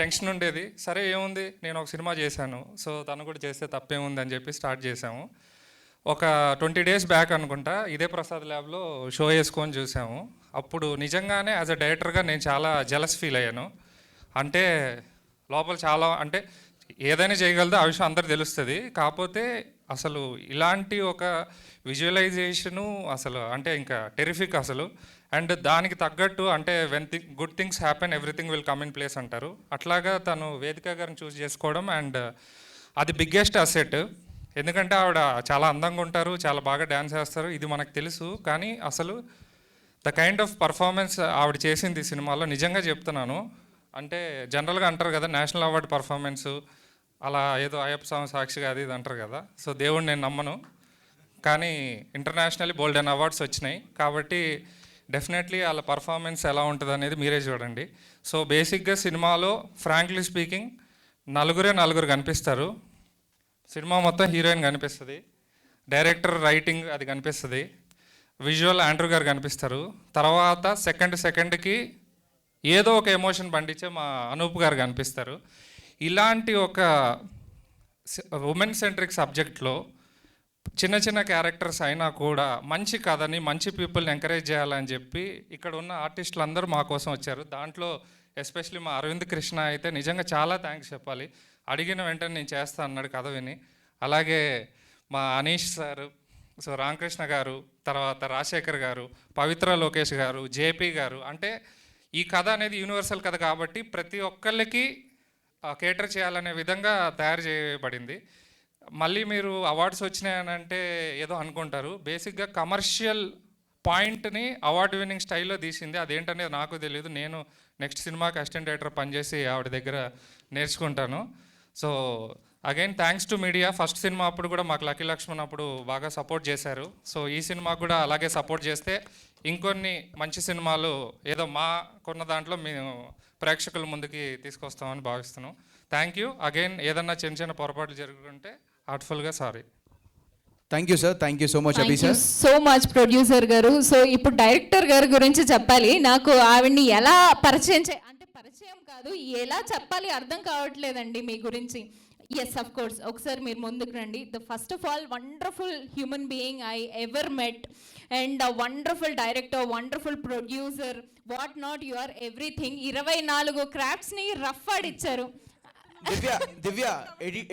టెన్షన్ ఉండేది. సరే ఏముంది, నేను ఒక సినిమా చేశాను, సో తను కూడా చేస్తే తప్పేముంది అని చెప్పి స్టార్ట్ చేసాము. ఒక 20 days బ్యాక్ అనుకుంటా ఇదే ప్రసాద్ ల్యాబ్లో షో వేసుకొని చూసాము. అప్పుడు నిజంగానే యాజ్ అ డైరెక్టర్గా నేను చాలా జెలస్ ఫీల్ అయ్యాను. అంటే లోపల చాలా, అంటే ఏదైనా చేయగలదో ఆ విషయం అందరికి తెలుస్తుంది. కాకపోతే అసలు ఇలాంటి ఒక విజువలైజేషను అసలు అంటే ఇంకా టెరిఫిక్ అసలు. అండ్ దానికి తగ్గట్టు అంటే good things happen, everything will come in place అంటారు. అట్లాగా తను వేదిక గారిని చూస్ చేసుకోవడం, అండ్ అది బిగ్గెస్ట్ అసెట్. ఎందుకంటే ఆవిడ చాలా అందంగా ఉంటారు, చాలా బాగా డ్యాన్స్ చేస్తారు, ఇది మనకు తెలుసు. కానీ అసలు ద కైండ్ ఆఫ్ పర్ఫార్మెన్స్ ఆవిడ చేసింది సినిమాలో, నిజంగా చెప్తున్నాను. అంటే జనరల్గా అంటారు కదా నేషనల్ అవార్డు పర్ఫార్మెన్సు, అలా ఏదో అయ్యప్ప స్వామి సాక్షిగా అది ఇది అంటారు కదా. సో దేవుడు నేను నమ్మను, కానీ ఇంటర్నేషనల్లీ బోల్డెన్ అవార్డ్స్ వచ్చినాయి. కాబట్టి డెఫినెట్లీ వాళ్ళ పర్ఫార్మెన్స్ ఎలా ఉంటుంది అనేది మీరే చూడండి. సో బేసిక్గా సినిమాలో ఫ్రాంక్లీ స్పీకింగ్ నలుగురు కనిపిస్తారు. సినిమా మొత్తం హీరోయిన్ కనిపిస్తుంది, డైరెక్టర్ రైటింగ్ అది కనిపిస్తుంది, విజువల్ ఆండ్రూ గారు కనిపిస్తారు. తర్వాత సెకండ్కి ఏదో ఒక ఎమోషన్ పండించే మా అనూప్ గారు కనిపిస్తారు. ఇలాంటి ఒక ఉమెన్ సెంట్రిక్ సబ్జెక్ట్లో చిన్న చిన్న క్యారెక్టర్స్ అయినా కూడా మంచి కథని, మంచి పీపుల్ని ఎంకరేజ్ చేయాలని చెప్పి ఇక్కడ ఉన్న ఆర్టిస్టులు అందరూ మా కోసం వచ్చారు. దాంట్లో ఎస్పెషలీ మా అరవింద్ కృష్ణ అయితే నిజంగా చాలా థ్యాంక్స్ చెప్పాలి. అడిగిన వెంటనే నేను చేస్తా అన్నాడు కథ విని. అలాగే మా అనీష్ సారు, సో రామకృష్ణ గారు, తర్వాత రాజశేఖర్ గారు, పవిత్ర లోకేష్ గారు, జేపీ గారు. అంటే ఈ కథ అనేది యూనివర్సల్ కథ కాబట్టి ప్రతి ఒక్కళ్ళకి కేటర్ చేయాలనే విధంగా తయారు చేయబడింది. మళ్ళీ మీరు అవార్డ్స్ వచ్చినాయని అంటే ఏదో అనుకుంటారు. బేసిక్గా కమర్షియల్ పాయింట్ని అవార్డు విన్నింగ్ స్టైల్లో తీసింది. అదేంటనేది నాకు తెలియదు. నేను నెక్స్ట్ సినిమాకి అసిస్టెంట్ డైరెక్టర్ పనిచేసి ఆవిడ దగ్గర నేర్చుకుంటాను. So again thanks to media. First cinema అప్పుడు కూడా మాకు లక్కీ లక్ష్మణ్ అప్పుడు బాగా సపోర్ట్ చేశారు. సో ఈ సినిమాకు కూడా అలాగే సపోర్ట్ చేస్తే ఇంకొన్ని మంచి సినిమాలు ఏదో మాకున్న దాంట్లో మేము ప్రేక్షకుల ముందుకి తీసుకొస్తామని భావిస్తున్నాం. Thank you again. ఏదన్నా చిన్న చిన్న పొరపాట్లు జరుగుతుంటే హార్ట్ఫుల్గా sorry. Thank you sir, thank you so much Abhi sir. So much producer garu. So ఇప్పుడు డైరెక్టర్ గారి గురించి చెప్పాలి. నాకు ఆవిడ్ని ఎలా పరిచయం అంటే పరిచయం కాదు, ఎలా చెప్పాలి అర్థం కావట్లేదండి మీ గురించి. ఎస్ అఫ్ కోర్స్, ఒకసారి మీరు ముందుకు రండి. The first of all wonderful human being I ever met, and wonderful director, wonderful producer, what not, you are everything. 24 క్రాఫ్ట్స్ని రఫ్ ఆడిచ్చారు. దివ్య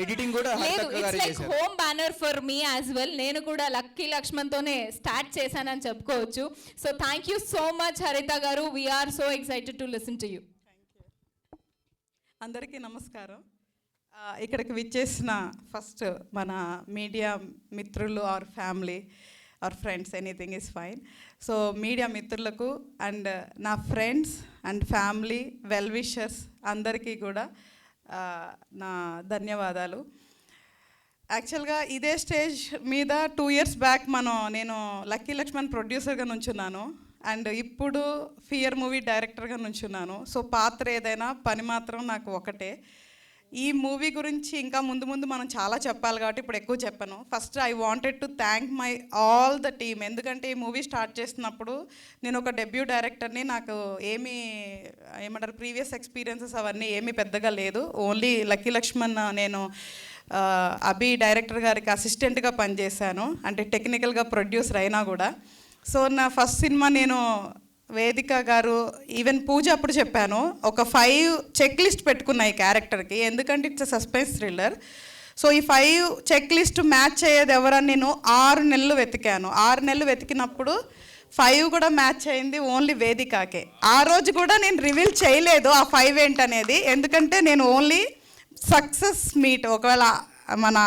ఎడిటింగ్ కూడా లేదు, it's like home banner for me as well. నేను కూడా లక్కీ లక్ష్మణ్తోనే స్టార్ట్ చేశానని చెప్పుకోవచ్చు. So thank you so much Haritha garu. We're so excited to listen to you. అందరికీ నమస్కారం. ఇక్కడికి విచ్చేసిన ఫస్ట్ మన మీడియా మిత్రులు are family or friends, anything is fine. So media మిత్రులకు అండ్ నా friends and family well wishers అందరికీ కూడా నా ధన్యవాదాలు. యాక్చువల్గా ఇదే స్టేజ్ మీద 2 years బ్యాక్ నేను లక్కీ లక్ష్మణ్ ప్రొడ్యూసర్గా నుంచున్నాను, అండ్ ఇప్పుడు ఫియర్ మూవీ డైరెక్టర్గా నుంచున్నాను. సో పాత్ర ఏదైనా పని మాత్రం నాకు ఒకటే. ఈ మూవీ గురించి ఇంకా ముందు మనం చాలా చెప్పాలి కాబట్టి ఇప్పుడు ఎక్కువ చెప్పను. First I wanted to thank my all the team. ఎందుకంటే ఈ మూవీ స్టార్ట్ చేస్తున్నప్పుడు నేను ఒక డెబ్యూ డైరెక్టర్ని, నాకు ఏమంటారు ప్రీవియస్ ఎక్స్పీరియన్సెస్ అవన్నీ ఏమీ పెద్దగా లేదు. ఓన్లీ లక్కీ లక్ష్మణ్ నేను అభి డైరెక్టర్ గారికి అసిస్టెంట్గా పనిచేశాను, అంటే టెక్నికల్గా ప్రొడ్యూసర్ అయినా కూడా. సో నా ఫస్ట్ సినిమా నేను వేదిక గారు, ఈవెన్ పూజ అప్పుడు చెప్పాను, ఒక 5 చెక్ లిస్ట్ పెట్టుకున్నా ఈ క్యారెక్టర్కి, ఎందుకంటే ఇట్స్ సస్పెన్స్ థ్రిల్లర్. సో ఈ 5 చెక్ లిస్ట్ మ్యాచ్ అయ్యేది ఎవరని నేను 6 నెలలు వెతికాను. 6 నెలలు వెతికినప్పుడు 5 కూడా మ్యాచ్ అయింది ఓన్లీ వేదికకే. ఆ రోజు కూడా నేను రివీల్ చేయలేదు ఆ 5 ఏంటనేది, ఎందుకంటే నేను ఓన్లీ సక్సెస్ మీట్, ఒకవేళ మన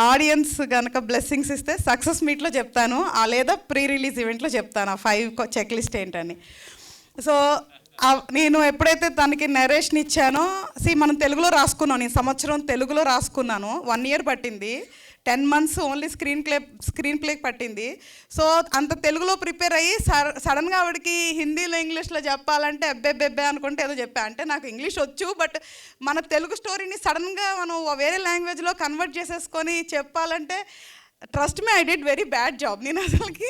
ఆడియన్స్ కనుక బ్లెస్సింగ్స్ ఇస్తే సక్సెస్ మీట్లో చెప్తాను, లేదా ప్రీ రిలీజ్ ఈవెంట్లో చెప్తాను ఆ 5 చెక్ లిస్ట్ ఏంటని. సో నేను ఎప్పుడైతే తనకి నరేషన్ ఇచ్చానో, మనం తెలుగులో రాసుకున్నాను, నేను సంవత్సరం తెలుగులో రాసుకున్నాను, 1 year పట్టింది, 10 months ఓన్లీ స్క్రీన్ ప్లేకి పట్టింది. సో అంత తెలుగులో ప్రిపేర్ అయ్యి సడన్గా ఆవిడకి హిందీలో ఇంగ్లీష్లో చెప్పాలంటే అబ్బెబ్బెబ్బే అనుకుంటే ఏదో చెప్పా. అంటే నాకు ఇంగ్లీష్ వచ్చు, బట్ మన తెలుగు స్టోరీని సడన్గా మనం వేరే లాంగ్వేజ్లో కన్వర్ట్ చేసేసుకొని చెప్పాలంటే trust me, I did very bad job. నేను అసలుకి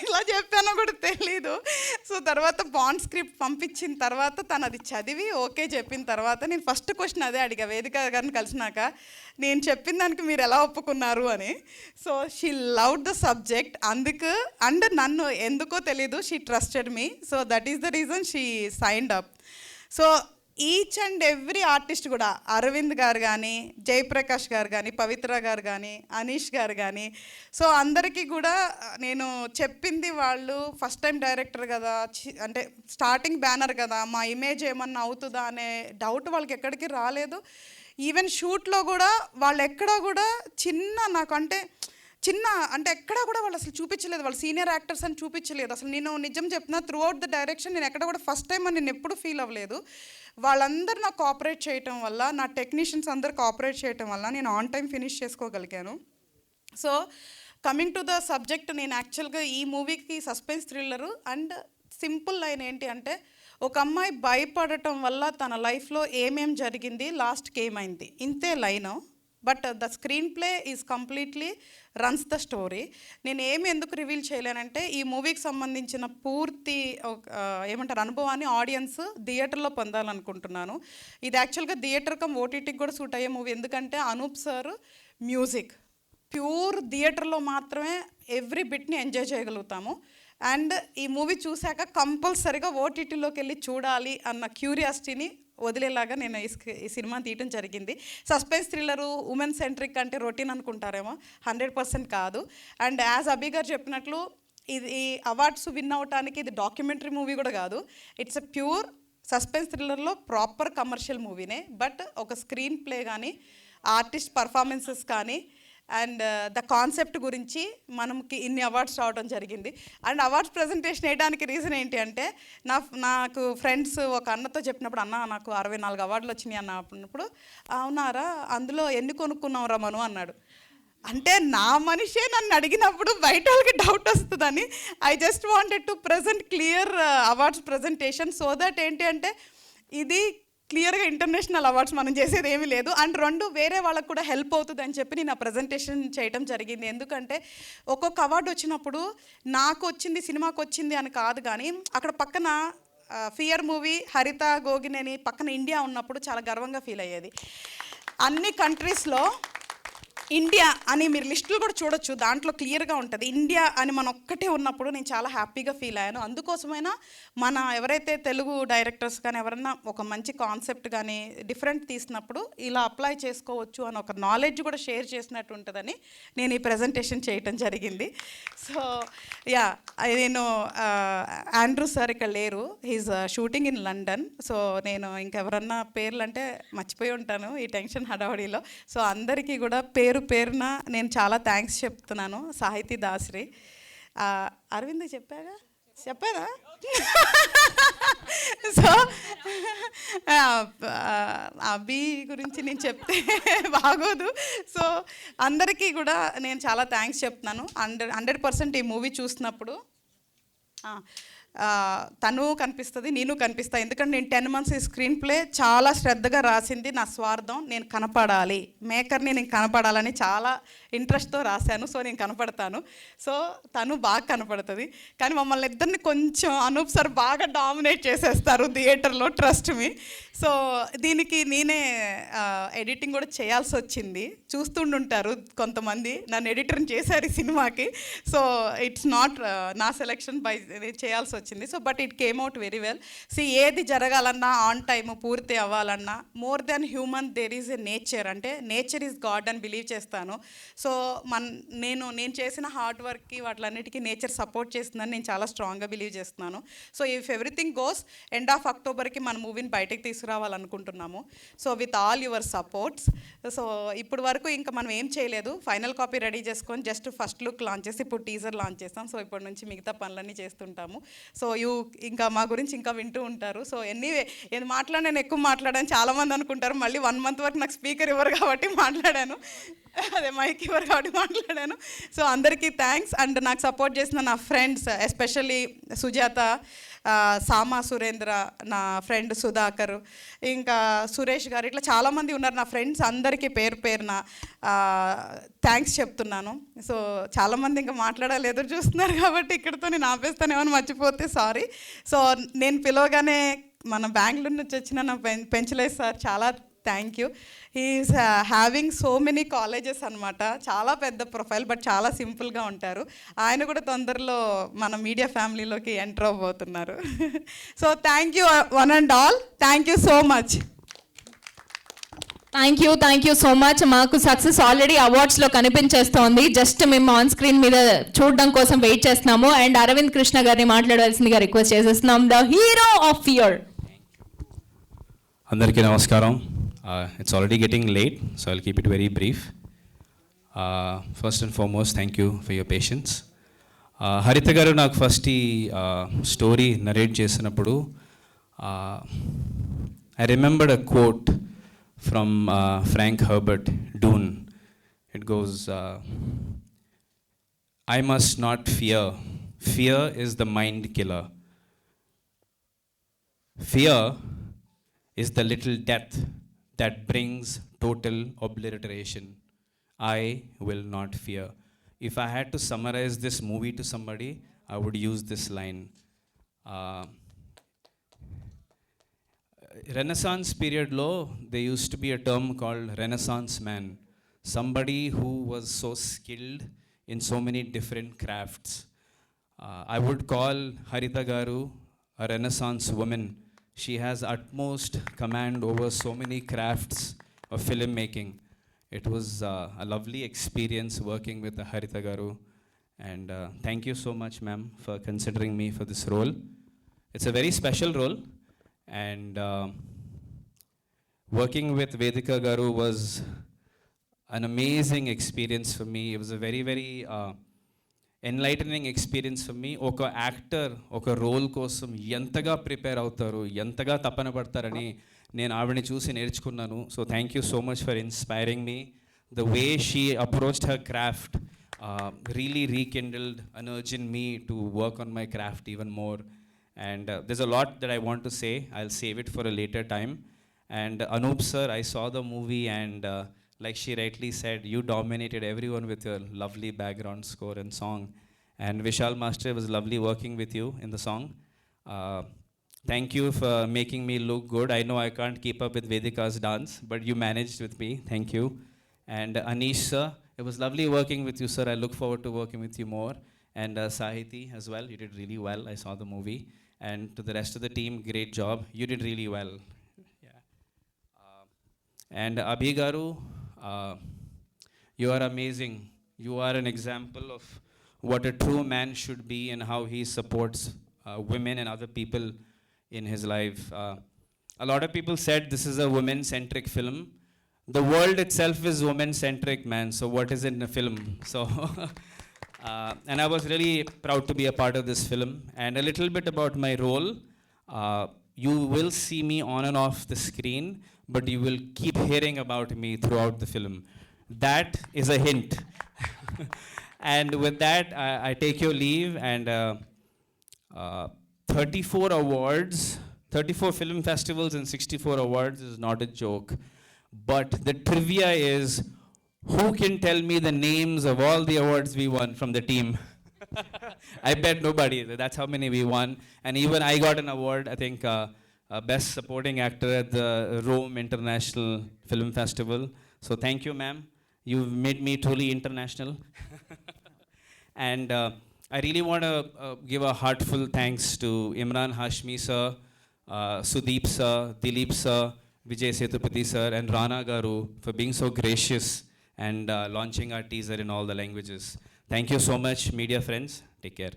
ఎలా చెప్పానో కూడా తెలీదు. సో తర్వాత బాండ్ స్క్రిప్ట్ పంపించిన తర్వాత తను అది చదివి ఓకే చెప్పిన తర్వాత నేను ఫస్ట్ క్వశ్చన్ అదే అడిగా వేదిక గారిని కలిసినాక, నేను చెప్పిన దానికి మీరు ఎలా ఒప్పుకున్నారు అని. So she loved the subject, అందుకు అండ్ నన్ను ఎందుకో తెలీదు she trusted me. So that is the reason she signed up. So each and every artist కూడా, అరవింద్ గారు కానీ, జయప్రకాష్ గారు కానీ, పవిత్ర గారు కానీ, అనీష్ గారు కానీ, సో అందరికీ కూడా నేను చెప్పింది, వాళ్ళు ఫస్ట్ టైం డైరెక్టర్ కదా, అంటే స్టార్టింగ్ బ్యానర్ కదా, మా ఇమేజ్ ఏమన్నా అవుతుందా అనే డౌట్ వాళ్ళకి ఎక్కడికి రాలేదు. ఈవెన్ షూట్లో కూడా వాళ్ళు ఎక్కడా కూడా అంటే ఎక్కడా కూడా వాళ్ళు అసలు చూపించలేదు, వాళ్ళు సీనియర్ యాక్టర్స్ అని చూపించలేదు. అసలు నేను నిజం చెప్తున్నా, త్రూ అవుట్ ద డైరెక్షన్ నేను ఎక్కడ కూడా ఫస్ట్ టైం అని నేను ఎప్పుడు ఫీల్ అవ్వలేదు. వాళ్ళందరూ నాకు కోఆపరేట్ చేయటం వల్ల, నా టెక్నీషియన్స్ అందరూ కోఆపరేట్ చేయటం వల్ల నేను ఆన్ టైం ఫినిష్ చేసుకోగలిగాను. So coming to the subject, నేను యాక్చువల్గా ఈ మూవీకి suspense thriller and simple line ఏంటి అంటే, ఒక అమ్మాయి భయపడటం వల్ల తన లైఫ్లో ఏమేం జరిగింది, లాస్ట్కి ఏమైంది, ఇంతే line. But the screen play is completely runs the story. నేను ఎందుకు రివీల్ చేయలేనంటే, ఈ మూవీకి సంబంధించిన పూర్తి అనుభవాన్ని ఆడియన్స్ థియేటర్లో పొందాలనుకుంటున్నాను. ఇది యాక్చువల్గా థియేటర్ కమ్ ఓటీటీకి కూడా సూట్ అయ్యే మూవీ, ఎందుకంటే అనూప్ సార్ మ్యూజిక్ ప్యూర్ థియేటర్లో మాత్రమే ఎవ్రీ బిట్ని ఎంజాయ్ చేయగలుగుతాము. అండ్ ఈ మూవీ చూశాక కంపల్సరీగా ఓటీటీలోకి వెళ్ళి చూడాలి అన్న క్యూరియాసిటీని వదిలేలాగా నేను ఈ సినిమా తీయటం జరిగింది. సస్పెన్స్ థ్రిల్లరు ఉమెన్ సెంట్రిక్ అంటే రొటీన్ అనుకుంటారేమో, 100% కాదు. అండ్ యాజ్ అభి గారు చెప్పినట్లు, ఇది అవార్డ్స్ విన్ అవటానికి ఇది డాక్యుమెంటరీ మూవీ కూడా కాదు, ఇట్స్ ఎ ప్యూర్ సస్పెన్స్ థ్రిల్లర్లో ప్రాపర్ కమర్షియల్ మూవీనే. బట్ ఒక స్క్రీన్ ప్లే కానీ, ఆర్టిస్ట్ పర్ఫార్మెన్సెస్ కానీ, అండ్ ద కాన్సెప్ట్ గురించి మనకి ఇన్ని అవార్డ్స్ రావడం జరిగింది. అండ్ అవార్డ్స్ ప్రజెంటేషన్ వేయడానికి రీజన్ ఏంటి అంటే, నాకు ఫ్రెండ్స్ ఒక అన్నతో చెప్పినప్పుడు, అన్న నాకు 64 అవార్డులు వచ్చినాయి అన్న అన్నప్పుడు, అవునారా, అందులో ఎన్ని కొనుక్కున్నావురా మను అన్నాడు. అంటే నా మనిషే నన్ను అడిగినప్పుడు బయట వాళ్ళకి డౌట్ వస్తుందని I just wanted to present clear awards presentation, so that ఏంటి అంటే ఇది క్లియర్గా ఇంటర్నేషనల్ అవార్డ్స్ మనం చేసేది ఏమీ లేదు. అండ్ 2 వేరే వాళ్ళకు కూడా హెల్ప్ అవుతుంది అని చెప్పి నేను ఆ ప్రజెంటేషన్ చేయడం జరిగింది. ఎందుకంటే ఒక్కొక్క అవార్డు వచ్చినప్పుడు నాకు వచ్చింది, సినిమాకి వచ్చింది అని కాదు, కానీ అక్కడ పక్కన ఫియర్ మూవీ, హరిత, గోగినేని పక్కన ఇండియా ఉన్నప్పుడు చాలా గర్వంగా ఫీల్ అయ్యేది. అన్ని కంట్రీస్లో ఇండియా అని మీరు లిస్టులు కూడా చూడొచ్చు, దాంట్లో క్లియర్గా ఉంటుంది ఇండియా అని మనం ఒక్కటే ఉన్నప్పుడు నేను చాలా హ్యాపీగా ఫీల్ అయ్యాను. అందుకోసమైనా మన ఎవరైతే తెలుగు డైరెక్టర్స్ కానీ ఎవరన్నా ఒక మంచి కాన్సెప్ట్ కానీ డిఫరెంట్ తీసినప్పుడు ఇలా అప్లై చేసుకోవచ్చు అని ఒక నాలెడ్జ్ కూడా షేర్ చేసినట్టు ఉంటుందని నేను ఈ ప్రజెంటేషన్ చేయటం జరిగింది. సో యా, నేను ఆండ్రూ సార్ ఇక్కడ లేరు, he's shooting in London. So నేను ఇంకెవరన్నా పేర్లు అంటే మర్చిపోయి ఉంటాను ఈ టెన్షన్ హడావడిలో. సో అందరికీ కూడా పేరున నేను చాలా థ్యాంక్స్ చెప్తున్నాను. సాహితీ దాసరి, అరవింద్ చెప్పానా? సో అభి గురించి నేను చెప్తే బాగోదు. సో అందరికీ కూడా నేను చాలా థ్యాంక్స్ చెప్తున్నాను. 100% ఈ మూవీ చూసినప్పుడు తను కనిపిస్తుంది, నేను కనిపిస్తా. ఎందుకంటే నేను 10 months ఈ స్క్రీన్ ప్లే చాలా శ్రద్ధగా రాసింది. నా స్వార్థం, నేను కనపడాలి, మేకర్ని నేను కనపడాలని చాలా ఇంట్రెస్ట్తో రాశాను. సో నేను కనపడతాను. సో తను బాగా కనపడుతుంది. కానీ మమ్మల్ని ఇద్దరిని కొంచెం అనూప్ సార్ బాగా డామినేట్ చేసేస్తారు థియేటర్లో, ట్రస్ట్ మీ. సో దీనికి నేనే ఎడిటింగ్ కూడా చేయాల్సి వచ్చింది. చూస్తుండుంటారు కొంతమంది, నన్ను ఎడిటర్ని చేశారు ఈ సినిమాకి. సో ఇట్స్ నాట్ నా సెలెక్షన్ బై చేయాల్సి వచ్చింది. So but it came out very well. ఏది జరగాలన్నా ఆన్ టైమ్ పూర్తి అవ్వాలన్నా more then human there is a nature. అంటే నేచర్ ఈజ్ గాడ్ అని బిలీవ్ చేస్తాను. సో నేను చేసిన హార్డ్ వర్క్కి వాటిలన్నిటికీ నేచర్ సపోర్ట్ చేస్తుందని నేను చాలా స్ట్రాంగ్గా బిలీవ్ చేస్తున్నాను. So if everything goes, end of అక్టోబర్కి మన మూవీని బయటకు తీసుకురావాలనుకుంటున్నాము. So with all your supports. So ఇప్పుడు వరకు ఇంకా మనం ఏం చేయలేదు, ఫైనల్ కాపీ రెడీ చేసుకొని జస్ట్ ఫస్ట్ లుక్ లాంచ్ చేసి ఇప్పుడు టీజర్ లాంచ్ చేస్తాం. సో ఇప్పటి నుంచి మిగతా పనులన్నీ చేస్తుంటాము. సో ఇంకా మా గురించి ఇంకా వింటూ ఉంటారు. సో ఎనీవే ఏది నేను ఎక్కువ మాట్లాడాను, చాలామంది అనుకుంటారు. మళ్ళీ 1 month వరకు నాకు స్పీకర్ ఇవ్వరు కాబట్టి మాట్లాడాను, అదే మైక్ ఇవ్వరు కాబట్టి మాట్లాడాను. సో అందరికీ థ్యాంక్స్. అండ్ నాకు సపోర్ట్ చేసిన నా ఫ్రెండ్స్, ఎస్పెషల్లీ సుజాత, సామా సురేంద్ర, నా ఫ్రెండ్ సుధాకర్, ఇంకా సురేష్ గారు, ఇట్లా చాలామంది ఉన్నారు నా ఫ్రెండ్స్. అందరికీ పేరు పేరున థ్యాంక్స్ చెప్తున్నాను. సో చాలామంది ఇంకా మాట్లాడాలి ఎదురు చూస్తున్నారు కాబట్టి ఇక్కడితో నేను ఆపేస్తాను, ఏమైనా మర్చిపోతే సారీ. సో నేను పిలవగానే మన బెంగళూరు నుంచి వచ్చిన నా పెంచలేదు సార్, చాలా thank you. He's having so many colleges అనమాట, చాలా పెద్ద ప్రొఫైల్, బట్ చాలా సింపుల్గా ఉంటారు. ఆయన కూడా తొందరలో మన మీడియా ఫ్యామిలీలోకి ఎంటర్ అవ్వబోతున్నారు. So thank you one and all, thank you so much. Thank you so much. మాకు సక్సెస్ ఆల్రెడీ అవార్డ్స్లో కనిపించేస్తోంది. జస్ట్ మేము ఆన్ స్క్రీన్ మీద చూడడం కోసం వెయిట్ చేస్తున్నాము. అండ్ అరవింద్ కృష్ణ గారిని మాట్లాడవలసిందిగా రిక్వెస్ట్ చేసేస్తున్నాం, ద హీరో ఆఫ్ ఫియర్. అందరికీ నమస్కారం. It's already getting late, so I'll keep it very brief. First and foremost, thank you for your patience. హరిత గారు నాకు ఫస్ట్ ఈ స్టోరీ నరేట్ చేసినప్పుడు I remembered a quote from Frank Herbert, Dune. It goes, I must not fear. Fear is the mind killer. Fear is the little death that brings total obliteration. I will not fear. If I had to summarize this movie to somebody, I would use this line. Renaissance period lo, there used to be a term called Renaissance man. Somebody who was so skilled in so many different crafts. I would call Haritha Garu a Renaissance woman. She has utmost command over so many crafts of filmmaking. It was a lovely experience working with Haritha Garu, and thank you so much, ma'am, for considering me for this role. It's a very special role, and working with Vedika Garu was an amazing experience for me. It was a very, very enlightening experience for me. ఒక యాక్టర్ ఒక రోల్ కోసం ఎంతగా ప్రిపేర్ అవుతారు, ఎంతగా తపన పడతారని నేను ఆవిడని చూసి నేర్చుకున్నాను. So thank you so much for inspiring me. The way she approached her craft really rekindled an urge in me to work on my craft even more. And there's a lot that I want to say. I'll save it for a later time. And Anup sir, I saw the movie, and like she rightly said, you dominated everyone with your lovely background score and song. And Vishal Master, it was lovely working with you in the song. Thank you for making me look good. I know I can't keep up with Vedika's dance, but you managed with me. Thank you. And Anish sir, it was lovely working with you, sir. I look forward to working with you more. And Sahiti as well, you did really well. I saw the movie. And to the rest of the team, great job. You did really well. Yeah. And Abhi Garu, you are amazing. You are an example of what a true man should be and how he supports women and other people in his life. A lot of people said this is a women-centric film. The world itself is women-centric, man. So what is it in a film? So, and I was really proud to be a part of this film. And a little bit about my role. You will see me on and off the screen, but you will keep hearing about me throughout the film. That is a hint. And with that, I take your leave, and 34 awards, 34 film festivals and 64 awards is not a joke. But the trivia is, who can tell me the names of all the awards we won from the team? I bet nobody. That's how many we won. And even I got an award, I think, Best Supporting Actor at the Rome International Film Festival. So thank you, ma'am. You've made me truly international. And I really want to give a heartful thanks to Imran Hashmi sir, Sudeep sir, Dilip sir, Vijay Sethupathi sir, and Rana Garu for being so gracious and launching our teaser in all the languages. Thank you so much, media friends. Take care.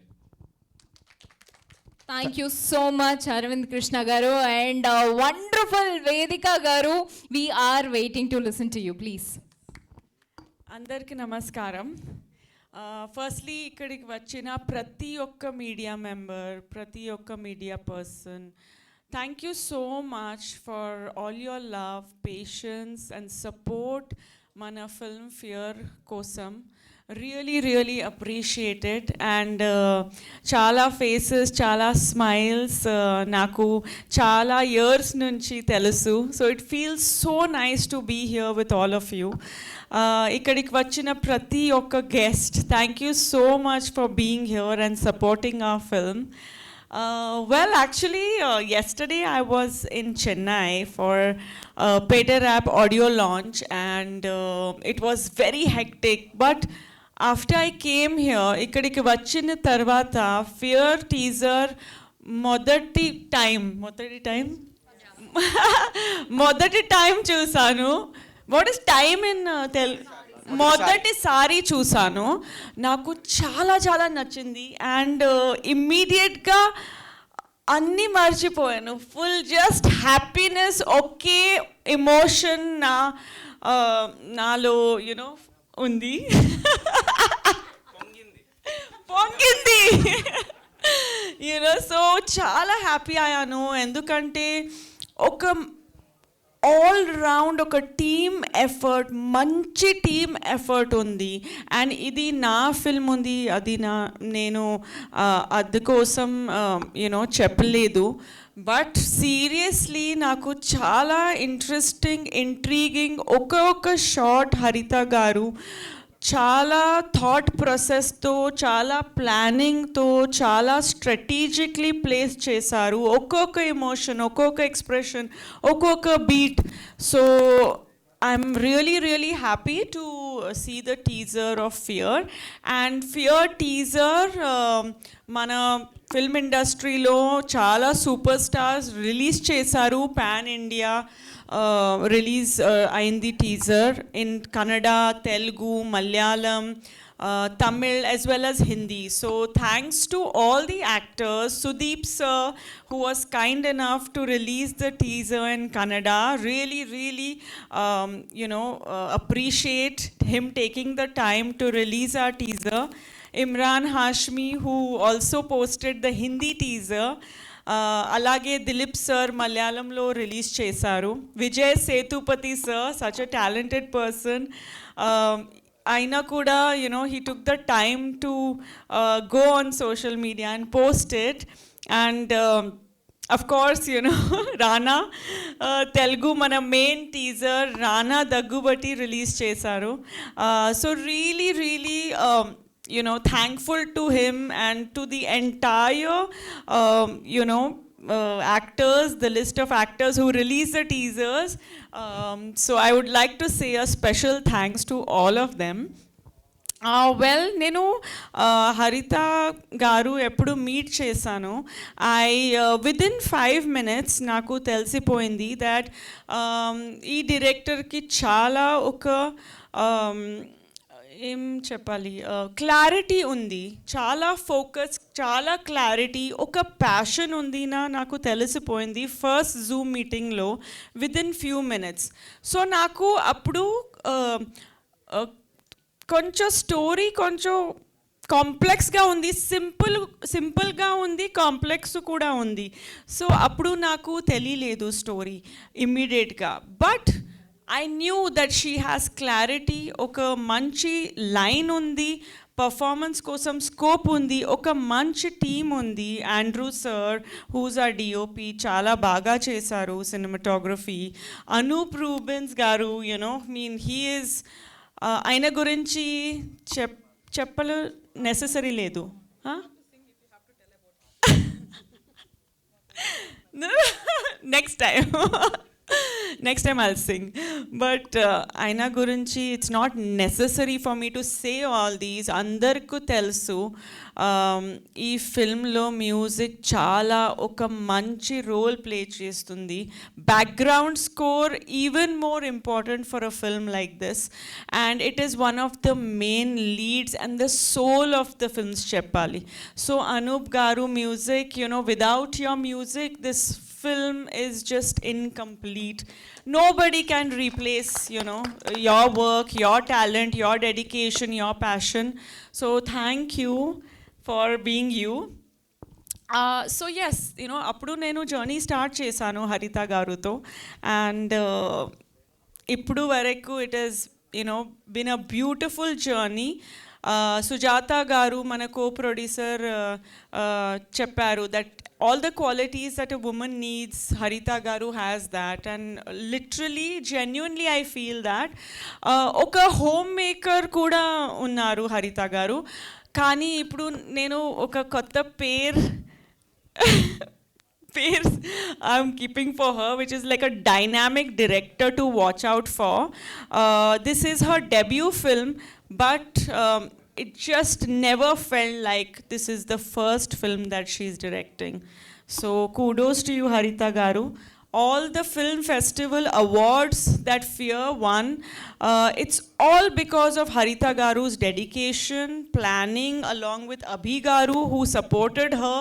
Thank you so much, Arvind Krishna Garu, and wonderful Vedika Garu. We are waiting to listen to you, please. అందరికీ నమస్కారం. ఫస్ట్లీ ఇక్కడికి వచ్చిన ప్రతి ఒక్క మీడియా మెంబర్, ప్రతి ఒక్క media person, thank you so much for all your love, patience and support మన ఫిల్మ్ ఫియర్ కోసం. Really appreciated. అండ్ చాలా ఫేసెస్, చాలా స్మైల్స్ నాకు చాలా ఇయర్స్ నుంచి తెలుసు. So it feels so nice to be here with all of you. ఇక్కడికి వచ్చిన ప్రతి ఒక్క guest, thank you so much for being here and supporting our film. Well, actually, yesterday I was in Chennai for Peter App audio launch, and it was very hectic. But after I came here, ikkadiki vachina tarvata Fear teaser మొదటి టైం చూసాను. వాట్ ఇస్ టైమ్ ఇన్ మొదటిసారి చూసాను. నాకు చాలా నచ్చింది. అండ్ ఇమ్మీడియట్గా అన్నీ మర్చిపోయాను. ఫుల్ జస్ట్ హ్యాపీనెస్, ఒకే ఎమోషన్ నాలో యునో ఉంది, పొంగింది. యూనో సో చాలా హ్యాపీ అయ్యాను. ఎందుకంటే ఒక ఆల్ రౌండ్ ఒక టీమ్ ఎఫర్ట్, మంచి టీమ్ ఎఫర్ట్ ఉంది. అండ్ ఇది నా ఫిల్మ్ ఉంది, అది నేను అందుకోసం యూనో చెప్పలేదు. బట్ సీరియస్లీ నాకు చాలా ఇంట్రెస్టింగ్, ఇంట్రీగింగ్, ఒక్కొక్క షాట్ హరిత గారు చాలా థాట్ ప్రాసెస్తో, చాలా ప్లానింగ్తో, చాలా స్ట్రాటజిక్లీ ప్లేస్ చేశారు. ఒక్కొక్క ఎమోషన్, ఒక్కొక్క ఎక్స్ప్రెషన్, ఒక్కొక్క beat. So I'm really happy to see the teaser of Fear. And Fear teaser మన ఫిల్మ్ ఇండస్ట్రీలో చాలా సూపర్ స్టార్స్ రిలీజ్ చేశారు. పాన్ ఇండియా రిలీజ్ అయింది teaser in Kannada, Telugu, Malayalam, Tamil as well as Hindi. So thanks to all the actors, Sudeep sir who was kind enough to release the teaser in Kannada. Really appreciate him taking the time to release our teaser. Imran Hashmi who also posted the Hindi teaser. అలాగే దిలీప్ సార్ మలయాళంలో రిలీజ్ చేశారు. Vijay Sethupathi sir, such a talented person. అయినా కూడా you know he took the time to go on social media and post it. And of course you know రానా, తెలుగు మన మెయిన్ టీజర్ రానా దగ్గుబట్టి రిలీజ్ చేశారు. So really thankful to him and to the entire actors, the list of actors who released the teasers. So I would like to say a special thanks to all of them. నేను హరిత గారు ఎప్పుడు మీట్ చేశాను. విదిన్ 5 minutes నాకు తెలిసిపోయింది దట్ ఈ డైరెక్టర్కి చాలా ఒక ఏం చెప్పాలి, క్లారిటీ ఉంది, చాలా ఫోకస్, చాలా క్లారిటీ, ఒక ప్యాషన్ ఉంది నాకు తెలిసిపోయింది ఫస్ట్ జూమ్ మీటింగ్లో విదిన్ ఫ్యూ మినిట్స్. సో నాకు అప్పుడు కొంచెం స్టోరీ కొంచెం కాంప్లెక్స్గా ఉంది, సింపుల్గా ఉంది, కాంప్లెక్స్ కూడా ఉంది. సో అప్పుడు నాకు తెలియలేదు స్టోరీ ఇమ్మీడియట్గా. But I knew that she has clarity, ఒక మంచి లైన్ ఉంది, పర్ఫార్మెన్స్ కోసం స్కోప్ ఉంది, ఒక మంచి టీమ్ ఉంది. Andrew sir who's our DOP చాలా బాగా చేశారు సినిమాటోగ్రఫీ. అనూప్ రూబెన్స్ గారు మీన్ హీ ఈజ్ ఆయన గురించి చెప్పలు నెససరీ లేదు. Next time I'll sing. But Aina Gurinchi, it's not necessary for me to say all these. Andarku telsu ee film lo music chala oka manchi role play chestundi. Background score even more important for a film like this, and it is one of the main leads and the soul of the film's cheppali. So Anup Garu music, without your music this film is just incomplete. Nobody can replace your work, your talent, your dedication, your passion. So thank you for being you. So yes, appudu nenu journey start chesanu Haritha garuto, and ippudu varaku it has been a beautiful journey. Sujata garu mana co-producer chepparu that all the qualities that a woman needs, Haritha garu has that, and literally genuinely I feel that oka homemaker kuda unnaru Haritha garu. Kani ippudu nenu oka kotta pair I'm keeping for her, which is like a dynamic director to watch out for. This is her debut film, but it just never felt like this is the first film that she's directing. So kudos to you, Haritha garu. All the film festival awards that Fear won, it's all because of Haritha garu's dedication, planning, along with Abhi garu, who supported her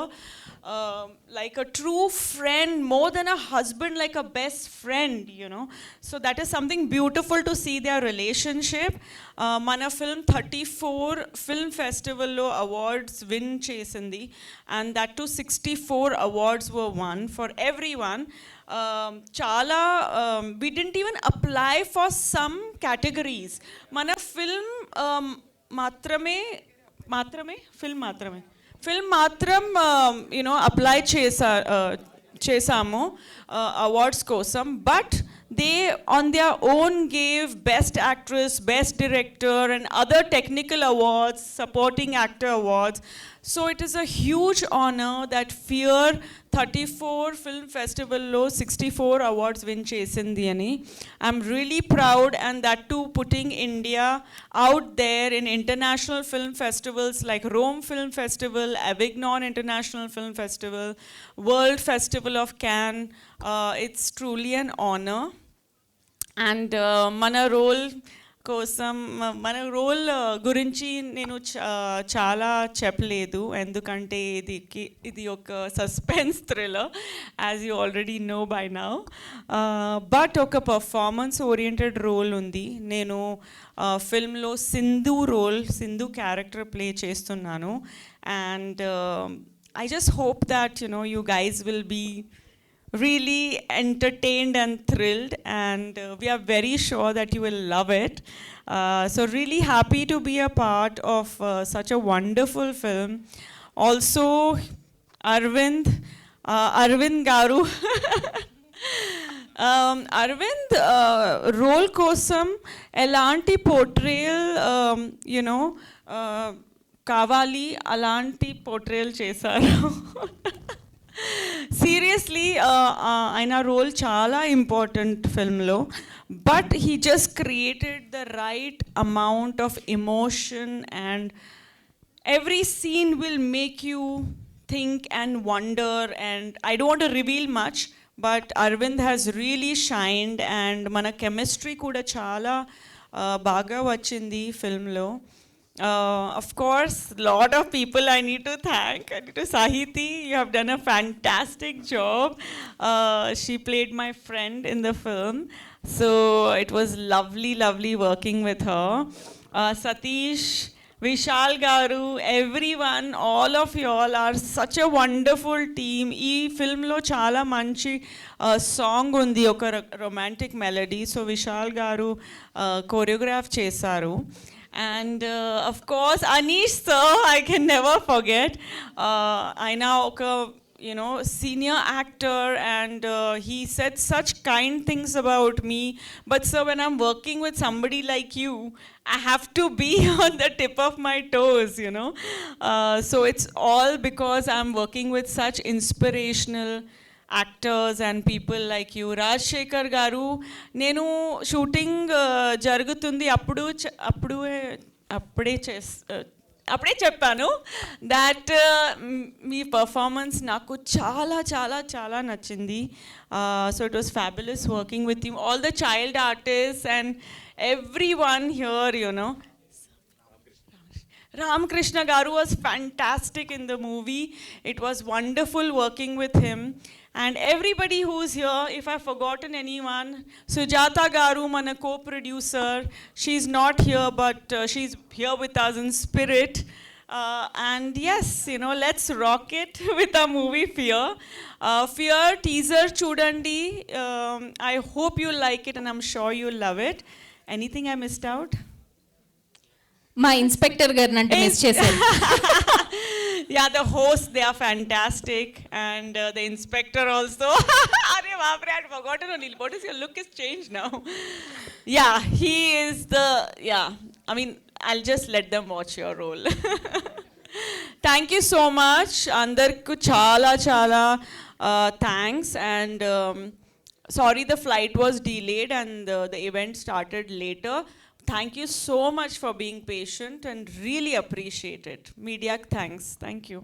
like a true friend, more than a husband, like a best friend, So that is something beautiful to see their relationship. Mana film 34 film festival lo awards win chesindi, and that too 64 awards were won for everyone. Chala we didn't even apply for some categories. Mana film film matram apply చేసాము అవార్డ్స్ కోసం, but they on their own gave best actress, best director and other technical awards, supporting actor awards. So it is a huge honor that Fear 34 film festival lo 64 awards win chesindi ani. I'm really proud, and that too putting India out there in international film festivals like Rome Film Festival, Avignon International Film Festival, World Festival of Cannes. It's truly an honor. And మన రోల్ గురించి నేను చాలా చెప్పలేదు, ఎందుకంటే ఇది ఒక suspense thriller, as you already know by now. But ఒక పర్ఫార్మెన్స్ ఓరియంటెడ్ రోల్ ఉంది. నేను ఫిల్మ్లో సింధు క్యారెక్టర్ ప్లే చేస్తున్నాను, and I just hope that you guys will be really entertained and thrilled, and we are very sure that you will love it. So really happy to be a part of such a wonderful film. Also Arvind garu Arvind role kosam elanti portrayal kavali alanti portrayal chesaru. Seriously, ఆయన రోల్ చాలా ఇంపార్టెంట్ ఫిల్మ్లో, but he just created the right amount of emotion, and every scene will make you think and wonder. And I don't want to reveal much, but Aravind has really shined, and మన కెమిస్ట్రీ కూడా చాలా బాగా వచ్చింది ఫిల్మ్లో. Of course, lot of people I need to thank. I need to Sahiti, you have done a fantastic job. She played my friend in the film, so it was lovely working with her. Satish, Vishal Garu, everyone, all of you all are such a wonderful team. ఈ ఫిల్మ్లో చాలా మంచి సాంగ్ ఉంది, ఒక రొమాంటిక్ మెలడీ. సో విశాల్ గారు కోరియోగ్రాఫ్ చేశారు. And of course Anish sir, I can never forget. ఆయన ఒక senior actor, and he said such kind things about me. But sir, when I'm working with somebody like you, I have to be on the tip of my toes, so it's all because I'm working with such inspirational actors and people like you. Rajshekhar garu, nenu shooting jarugutundi అప్పుడే చెప్పాను దట్ మీ పర్ఫార్మెన్స్ నాకు చాలా చాలా చాలా నచ్చింది. So it was fabulous working with you, all the child artist and every one here. Ramakrishna Garu was fantastic in the movie. It was wonderful working with him. And everybody who's here, if I've forgotten anyone, Sujata Garu, mana co-producer, she's not here, but she's here with us in spirit. And yes, let's rock it with our movie Fear. Fear teaser chudandi. I hope you like it, and I'm sure you'll love it. Anything I missed out? మా ఇన్స్పెక్టర్ గారిని అంటే మిస్ చేశారు. Yeah, the hosts, they are fantastic, and the inspector also. Arey baapre, I forgotten Anil. What is your look is changed now? Yeah, he is the, I mean, I'll just let them watch your role. Thank you so much. Andarku chala chala thanks, and sorry the flight was delayed and the event started later. Thank you so much for being patient and really appreciate it. Media, thanks. Thank you.